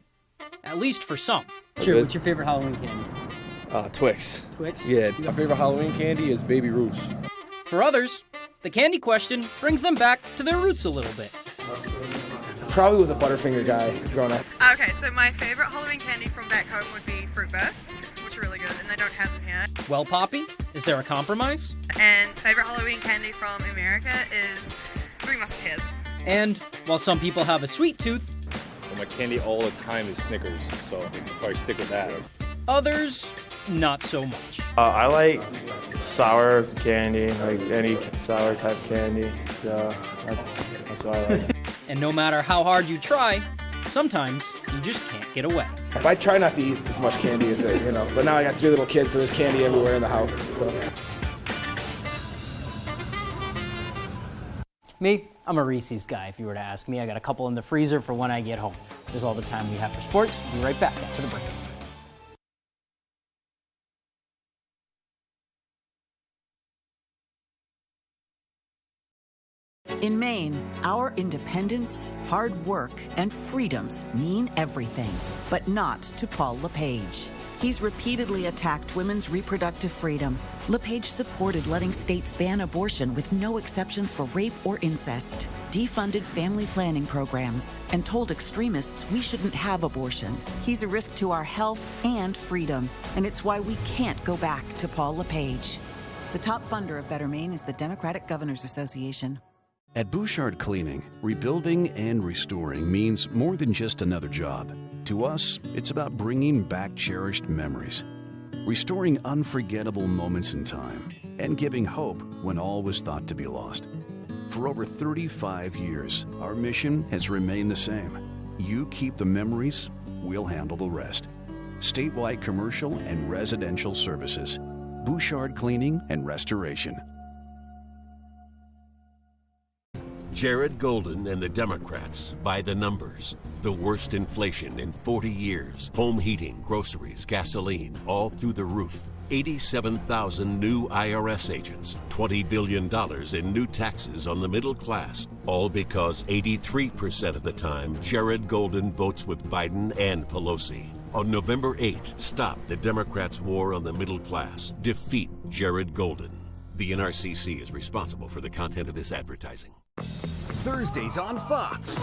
Speaker 7: at least for some. Sure, what's your favorite Halloween candy?
Speaker 12: Twix.
Speaker 7: Twix?
Speaker 12: Yeah.
Speaker 13: My favorite Halloween candy is Baby Ruths.
Speaker 7: For others, the candy question brings them back to their roots a little bit.
Speaker 13: Probably was a Butterfinger guy growing up.
Speaker 15: Okay, so my favorite Halloween candy from back home would be Fruit Bursts, which are really good, and they don't have them here.
Speaker 7: Well, Poppy, is there a compromise?
Speaker 15: And favorite Halloween candy from America is Three Musketeers.
Speaker 7: And while some people have a sweet tooth,
Speaker 12: Well, my candy all the time is Snickers, so I'll probably stick with that.
Speaker 7: others, not so much.
Speaker 16: I like sour candy, like any sour type candy, so that's what I like.
Speaker 7: And no matter how hard you try, sometimes you just can't get away.
Speaker 13: I try not to eat as much candy as they, but now I got 3 little kids, so there's candy everywhere in the house, so.
Speaker 7: Me, I'm a Reese's guy, if you were to ask me. I got a couple in the freezer for when I get home. is all the time we have for sports. We'll be right back after the break.
Speaker 1: In Maine, our independence, hard work, and freedoms mean everything, but not to Paul LePage. He's repeatedly attacked women's reproductive freedom. LePage supported letting states ban abortion with no exceptions for rape or incest, defunded family planning programs, and told extremists we shouldn't have abortion. He's a risk to our health and freedom, and it's why we can't go back to Paul LePage. The top funder of Better Maine is the Democratic Governors Association.
Speaker 19: At Bouchard Cleaning, rebuilding and restoring means more than just another job. To us, it's about bringing back cherished memories, restoring unforgettable moments in time, and giving hope when all was thought to be lost. For over 35 years, our mission has remained the same. You keep the memories, we'll handle the rest. Statewide commercial and residential services. Bouchard Cleaning and Restoration.
Speaker 3: Jared Golden and the Democrats by the numbers. The worst inflation in 40 years. Home heating, groceries, gasoline, all through the roof. 87,000 new IRS agents. $20 billion in new taxes on the middle class. All because 83% of the time, Jared Golden votes with Biden and Pelosi. On November 8, stop the Democrats' war on the middle class. Defeat Jared Golden. The NRCC is responsible for the content of this advertising.
Speaker 10: Thursdays on Fox.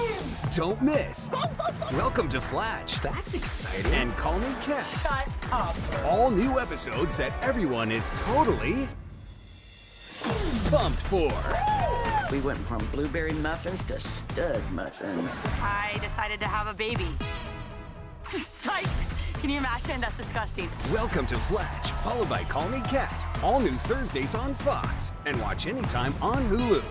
Speaker 10: Don't miss. Welcome to Flatch.
Speaker 14: That's exciting.
Speaker 10: And Call Me Cat.
Speaker 14: Shut up.
Speaker 10: All new episodes that everyone is totally pumped for.
Speaker 14: We went from blueberry muffins to stud muffins.
Speaker 17: I decided to have a baby. Psych! Can you imagine? That's disgusting.
Speaker 10: Welcome to Flatch, followed by Call Me Cat. All new Thursdays on Fox. And watch anytime on Hulu.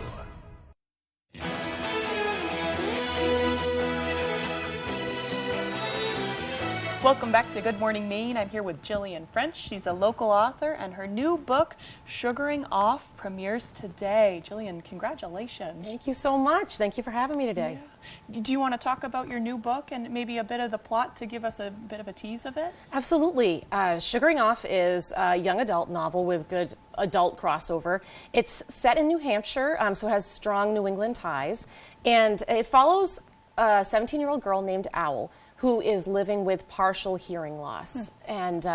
Speaker 2: Welcome back to Good Morning Maine. I'm here with Jillian French. She's a local author, and her new book, Sugaring Off, premieres today. Jillian, congratulations.
Speaker 20: Thank you so much. Thank you for having me today.
Speaker 2: Yeah. Do you want to talk about your new book and maybe a bit of the plot to give us a bit of a tease of it?
Speaker 20: Absolutely. Sugaring Off is a young adult novel with good adult crossover. It's set in New Hampshire, so it has strong New England ties, and it follows a 17-year-old girl named Owl who is living with partial hearing loss. And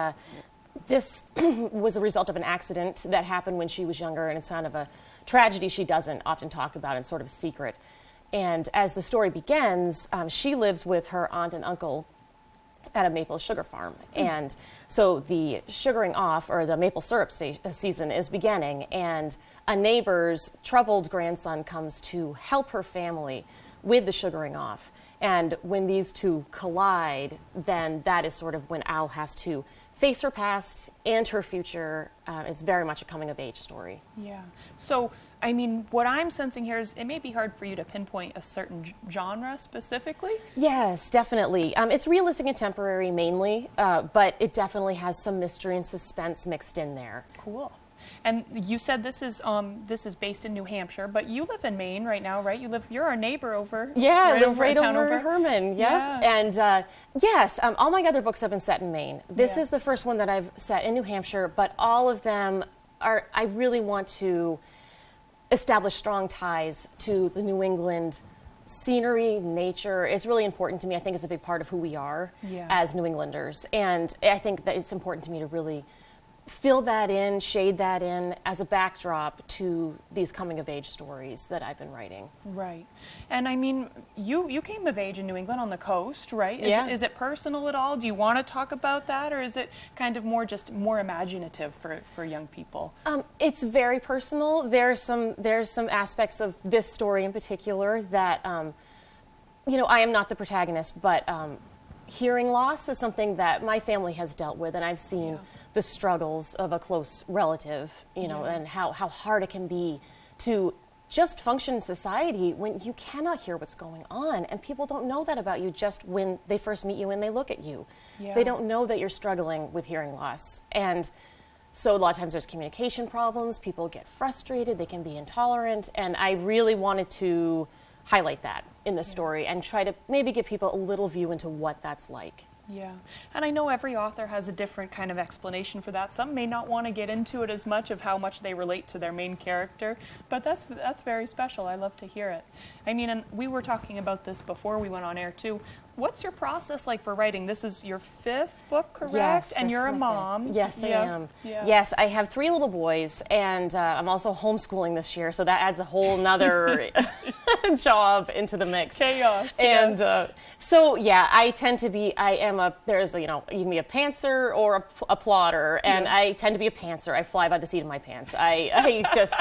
Speaker 20: this was a result of an accident that happened when she was younger, and it's kind of a tragedy she doesn't often talk about. It's sort of a secret. And as the story begins, she lives with her aunt and uncle at a maple sugar farm. And so the sugaring off, or the maple syrup season, is beginning, and a neighbor's troubled grandson comes to help her family with the sugaring off. And when these two collide, then that is sort of when Al has to face her past and her future. It's very much a coming-of-age story.
Speaker 2: Yeah. So, I mean, what I'm sensing here is it may be hard for you to pinpoint a certain genre specifically.
Speaker 20: Yes, definitely. It's realistic and contemporary mainly, but it definitely has some mystery and suspense mixed in there.
Speaker 2: Cool. And you said this is based in New Hampshire, but you live in Maine right now, right? You're our neighbor over.
Speaker 20: Yeah, I live right over in Herman. Yeah. And yes, all my other books have been set in Maine. This is the first one that I've set in New Hampshire, but all of them are. I really want to establish strong ties to the New England scenery, nature. Is really important to me. I think it's a big part of who we are as New Englanders, and I think that it's important to me to really fill that in, shade that in as a backdrop to these coming-of-age stories that I've been writing.
Speaker 2: Right. And I mean, you came of age in New England on the coast, right? Is it personal at all? Do you want to talk about that, or is it kind of more imaginative for young people?
Speaker 20: It's very personal. There's some aspects of this story in particular that, I am not the protagonist, but hearing loss is something that my family has dealt with, and I've seen the struggles of a close relative, and how hard it can be to just function in society when you cannot hear what's going on, and people don't know that about you just when they first meet you and they look at you. Yeah. They don't know that you're struggling with hearing loss. And so a lot of times there's communication problems, people get frustrated, they can be intolerant, and I really wanted to highlight that in the story and try to maybe give people a little view into what that's like.
Speaker 2: Yeah, and I know every author has a different kind of explanation for that. Some may not want to get into it as much of how much they relate to their main character, but that's very special. I love to hear it. I mean, and we were talking about this before we went on air too. What's your process like for writing? This is your 5th book, correct?
Speaker 20: Yes,
Speaker 2: and you're a mom.
Speaker 20: Yes, I am. Yeah. Yes, I have 3 little boys, and I'm also homeschooling this year, so that adds a whole nother job into the mix.
Speaker 2: Chaos.
Speaker 20: And so, yeah, I tend to be, there's, you can be a pantser or a plotter, and I tend to be a pantser. I fly by the seat of my pants. I just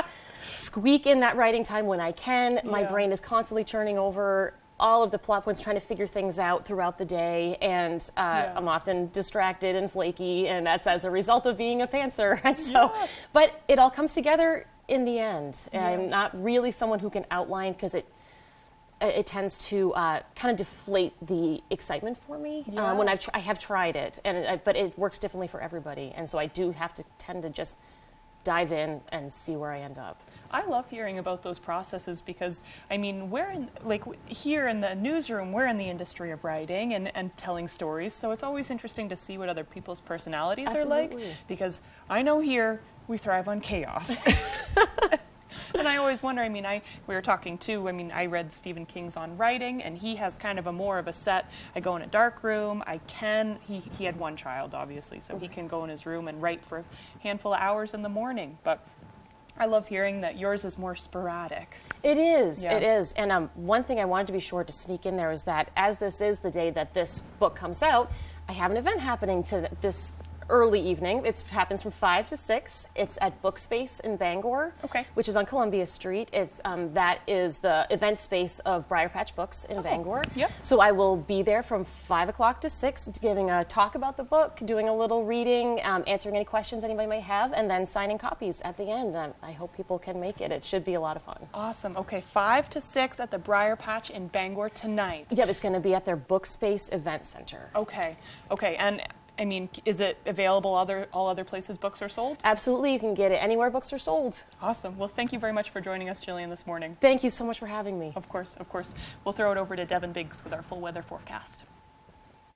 Speaker 20: squeak in that writing time when I can. My brain is constantly churning over all of the plot points, trying to figure things out throughout the day, and I'm often distracted and flaky, and that's as a result of being a pantser. And so, but it all comes together in the end. I'm not really someone who can outline because it tends to kind of deflate the excitement for me when I have tried it, but it works differently for everybody, and so I do have to tend to just dive in and see where I end up.
Speaker 2: I love hearing about those processes because, I mean, here in the newsroom, we're in the industry of writing and telling stories, so it's always interesting to see what other people's personalities are like, because I know here we thrive on chaos. And I always wonder, I mean, we were talking too, I mean, I read Stephen King's On Writing, and he has kind of more of a set. I go in a dark room, he had 1 child, obviously, so he can go in his room and write for a handful of hours in the morning, but I love hearing that yours is more sporadic.
Speaker 20: It is, it is. And one thing I wanted to be sure to sneak in there is that as this is the day that this book comes out, I have an event happening to this early evening. It happens from 5 to 6. It's at Bookspace in Bangor, which is on Columbia Street. It's that is the event space of Briar Patch Books in Bangor.
Speaker 2: Yep.
Speaker 20: So I will be there from 5 o'clock to 6, giving a talk about the book, doing a little reading, answering any questions anybody may have, and then signing copies at the end. I hope people can make it. It should be a lot of fun.
Speaker 2: Awesome. Okay, 5 to 6 at the Briar Patch in Bangor tonight.
Speaker 20: Yeah, it's going to be at their Bookspace Event Center.
Speaker 2: Okay. Okay, and I mean, is it available all other places books are sold?
Speaker 20: Absolutely. You can get it anywhere books are sold.
Speaker 2: Awesome. Well, thank you very much for joining us, Jillian, this morning.
Speaker 20: Thank you so much for having me.
Speaker 2: Of course, of course. We'll throw it over to Devin Biggs with our full weather forecast.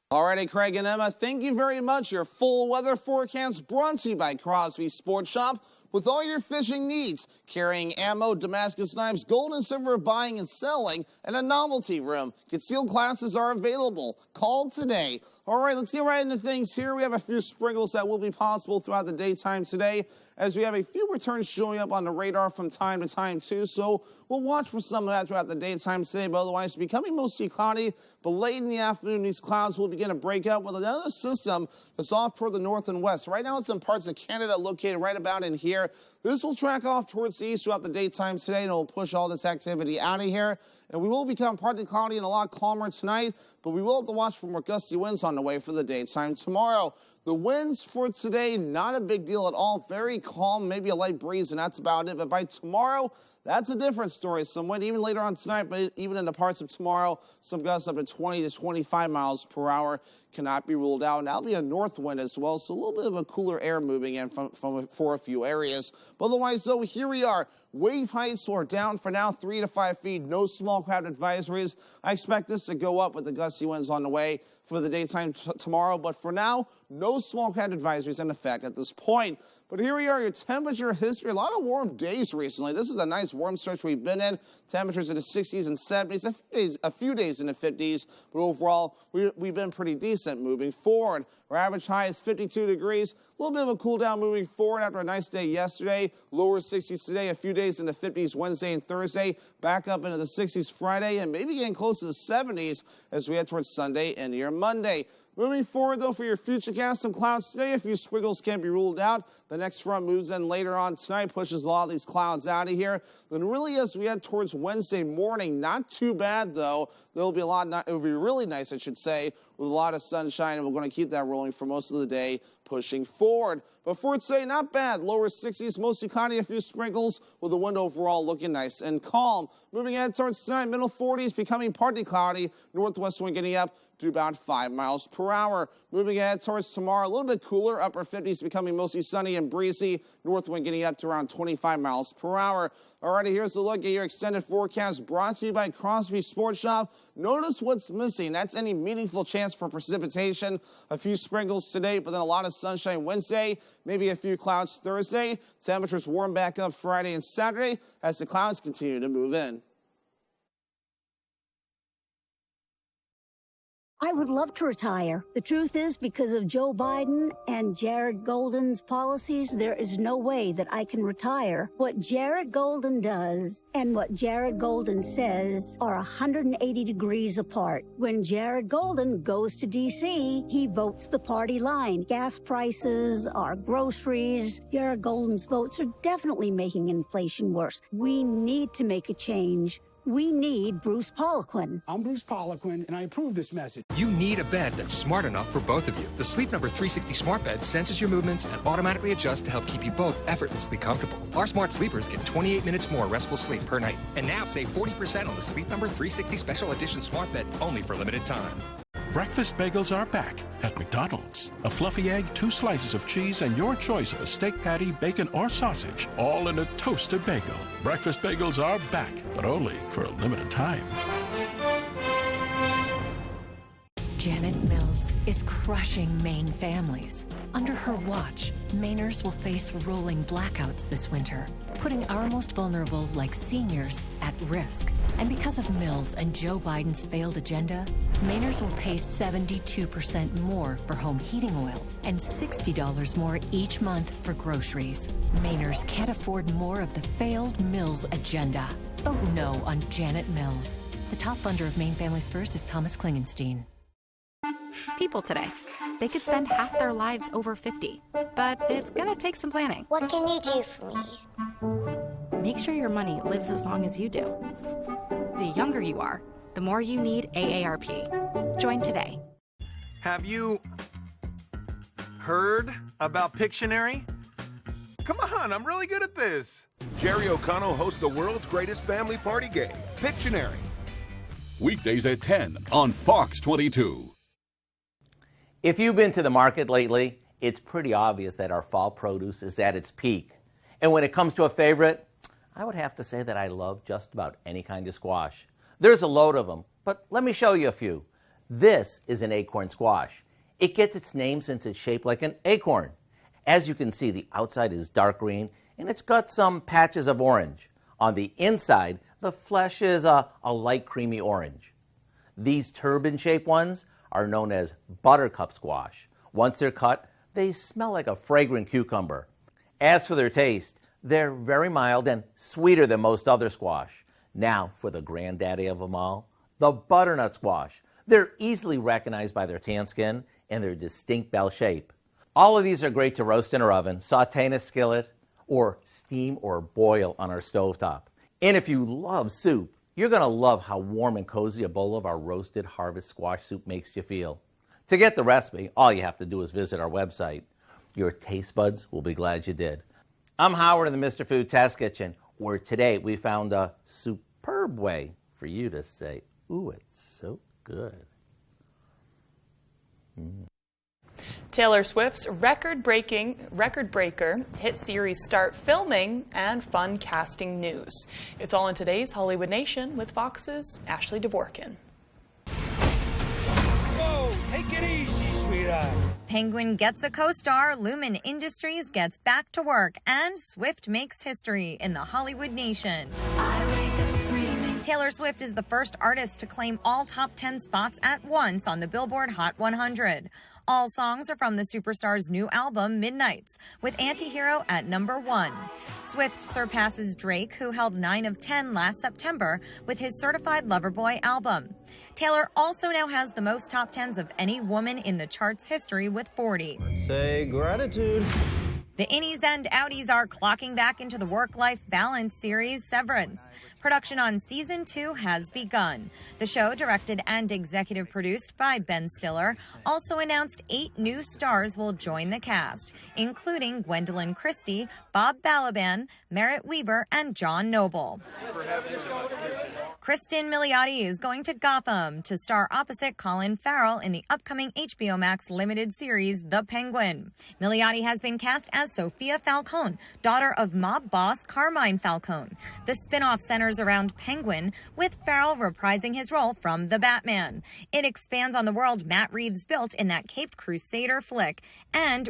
Speaker 4: Alrighty, Craig and Emma, thank you very much. Your full weather forecast brought to you by Crosby Sports Shop. With all your fishing needs, carrying ammo, Damascus knives, gold and silver buying and selling, and a novelty room. Concealed classes are available. Call today. All right, let's get right into things here. We have a few sprinkles that will be possible throughout the daytime today, as we have a few returns showing up on the radar from time to time too, so we'll watch for some of that throughout the daytime today, but otherwise becoming mostly cloudy. But late in the afternoon, these clouds will begin to break up with another system that's off toward the north and west. Right now, it's in parts of Canada located right about in here. This will track off towards the east throughout the daytime today, and it will push all this activity out of here. And we will become partly cloudy and a lot calmer tonight, but we will have to watch for more gusty winds on the way for the daytime tomorrow. The winds for today, not a big deal at all. Very calm, maybe a light breeze, and that's about it. But by tomorrow, that's a different story. Some wind even later on tonight, but even in the parts of tomorrow, some gusts up to 20 to 25 miles per hour cannot be ruled out. And that'll be a north wind as well, so a little bit of a cooler air moving in for a few areas. But otherwise, though, here we are. Wave heights are down for now, 3 to 5 feet. No small craft advisories. I expect this to go up with the gusty winds on the way for the daytime tomorrow. But for now, no small craft advisories in effect at this point. But here we are, your temperature history. A lot of warm days recently. This is a nice warm stretch we've been in. Temperatures in the 60s and 70s. A few days in the 50s. But overall, we've been pretty decent moving forward. Our average high is 52 degrees. A little bit of a cool down moving forward after a nice day yesterday. Lower 60s today. A few days in the 50s Wednesday and Thursday. Back up into the 60s Friday. And maybe getting close to the 70s as we head towards Sunday and your Monday. Moving forward, though, for your futurecast, some clouds today. A few squiggles can't be ruled out. The next front moves in later on tonight, pushes a lot of these clouds out of here. Then really, as we head towards Wednesday morning, not too bad, though. It'll be really nice, I should say. with a lot of sunshine, and we're going to keep that rolling for most of the day, pushing forward. But for today, not bad. Lower 60s, mostly cloudy, a few sprinkles, with the wind overall looking nice and calm. Moving ahead towards tonight, middle 40s, becoming partly cloudy. Northwest wind getting up to about 5 miles per hour. Moving ahead towards tomorrow, a little bit cooler. Upper 50s becoming mostly sunny and breezy. North wind getting up to around 25 miles per hour. Alrighty, here's a look at your extended forecast brought to you by Crosby Sports Shop. Notice what's missing. That's any meaningful chance for precipitation. A few sprinkles today, but then a lot of sunshine Wednesday. Maybe a few clouds Thursday. Temperatures warm back up Friday and Saturday as the clouds continue to move in.
Speaker 5: I would love to retire. The truth is, because of Joe Biden and Jared Golden's policies, there is no way that I can retire. What Jared Golden does and what Jared Golden says are 180 degrees apart. When Jared Golden goes to D.C., he votes the party line. Gas prices, our groceries. Jared Golden's votes are definitely making inflation worse. We need to make a change. We need Bruce Poliquin.
Speaker 6: I'm Bruce Poliquin, and I approve this message.
Speaker 9: You need a bed that's smart enough for both of you. The Sleep Number 360 Smart Bed senses your movements and automatically adjusts to help keep you both effortlessly comfortable. Our smart sleepers get 28 minutes more restful sleep per night. And now save 40% on the Sleep Number 360 Special Edition Smart Bed only for a limited time.
Speaker 18: Breakfast bagels are back at McDonald's. A fluffy egg, 2 slices of cheese, and your choice of a steak patty, bacon, or sausage, all in a toasted bagel. Breakfast bagels are back, but only for a limited time.
Speaker 21: Janet Mills is crushing Maine families. Under her watch, Mainers will face rolling blackouts this winter, putting our most vulnerable, like seniors, at risk. And because of Mills and Joe Biden's failed agenda, Mainers will pay 72% more for home heating oil and $60 more each month for groceries. Mainers can't afford more of the failed Mills agenda. Vote no on Janet Mills. The top funder of Maine Families First is Thomas Klingenstein.
Speaker 23: People today, they could spend half their lives over 50, but it's gonna take some planning.
Speaker 24: What can you do for me?
Speaker 23: Make sure your money lives as long as you do. The younger you are, the more you need AARP. Join today.
Speaker 26: Have you heard about Pictionary? Come on, I'm really good at this.
Speaker 27: Jerry O'Connell hosts the world's greatest family party game, Pictionary.
Speaker 30: Weekdays at 10 on Fox 22.
Speaker 27: If you've been to the market lately, it's pretty obvious that our fall produce is at its peak. And when it comes to a favorite, I would have to say that I love just about any kind of squash. There's a load of them, but let me show you a few. This is an acorn squash. It gets its name since it's shaped like an acorn. As you can see, the outside is dark green, and it's got some patches of orange. On the inside, the flesh is a light creamy orange. These turban-shaped ones are known as buttercup squash. Once they're cut, they smell like a fragrant cucumber. As for their taste, they're very mild and sweeter than most other squash. Now, for the granddaddy of them all, the butternut squash. They're easily recognized by their tan skin and their distinct bell shape. All of these are great to roast in our oven, saute in a skillet, or steam or boil on our stovetop. And if you love soup, you're going to love how warm and cozy a bowl of our roasted harvest squash soup makes you feel. To get the recipe, all you have to do is visit our website. Your taste buds will be glad you did. I'm Howard in the Mr. Food Test Kitchen, where today we found a superb way for you to say, ooh, it's so good.
Speaker 2: Taylor Swift's record-breaker hit series start filming and fun casting news. It's all in today's Hollywood Nation with Fox's Ashley Dvorkin.
Speaker 30: Whoa, take it easy, sweetheart.
Speaker 31: Penguin gets a co-star, Lumen Industries gets back to work, and Swift makes history in the Hollywood Nation. I wake up screaming. Taylor Swift is the first artist to claim all top 10 spots at once on the Billboard Hot 100. All songs are from the superstar's new album, Midnights, with Antihero at #1. Swift surpasses Drake, who held 9 of 10 last September with his Certified Lover Boy album. Taylor also now has the most top 10s of any woman in the chart's history with 40.
Speaker 32: Say gratitude.
Speaker 31: The innies and outies are clocking back into the work-life balance series Severance. Production on Season 2 has begun. The show, directed and executive produced by Ben Stiller, also announced 8 new stars will join the cast, including Gwendolyn Christie, Bob Balaban, Merritt Weaver, and John Noble. Kristen Milioti is going to Gotham to star opposite Colin Farrell in the upcoming HBO Max limited series, The Penguin. Milioti has been cast as Sophia Falcone, daughter of mob boss Carmine Falcone. The spin-off centers around Penguin, with Farrell reprising his role from The Batman. It expands on the world Matt Reeves built in that Caped Crusader flick and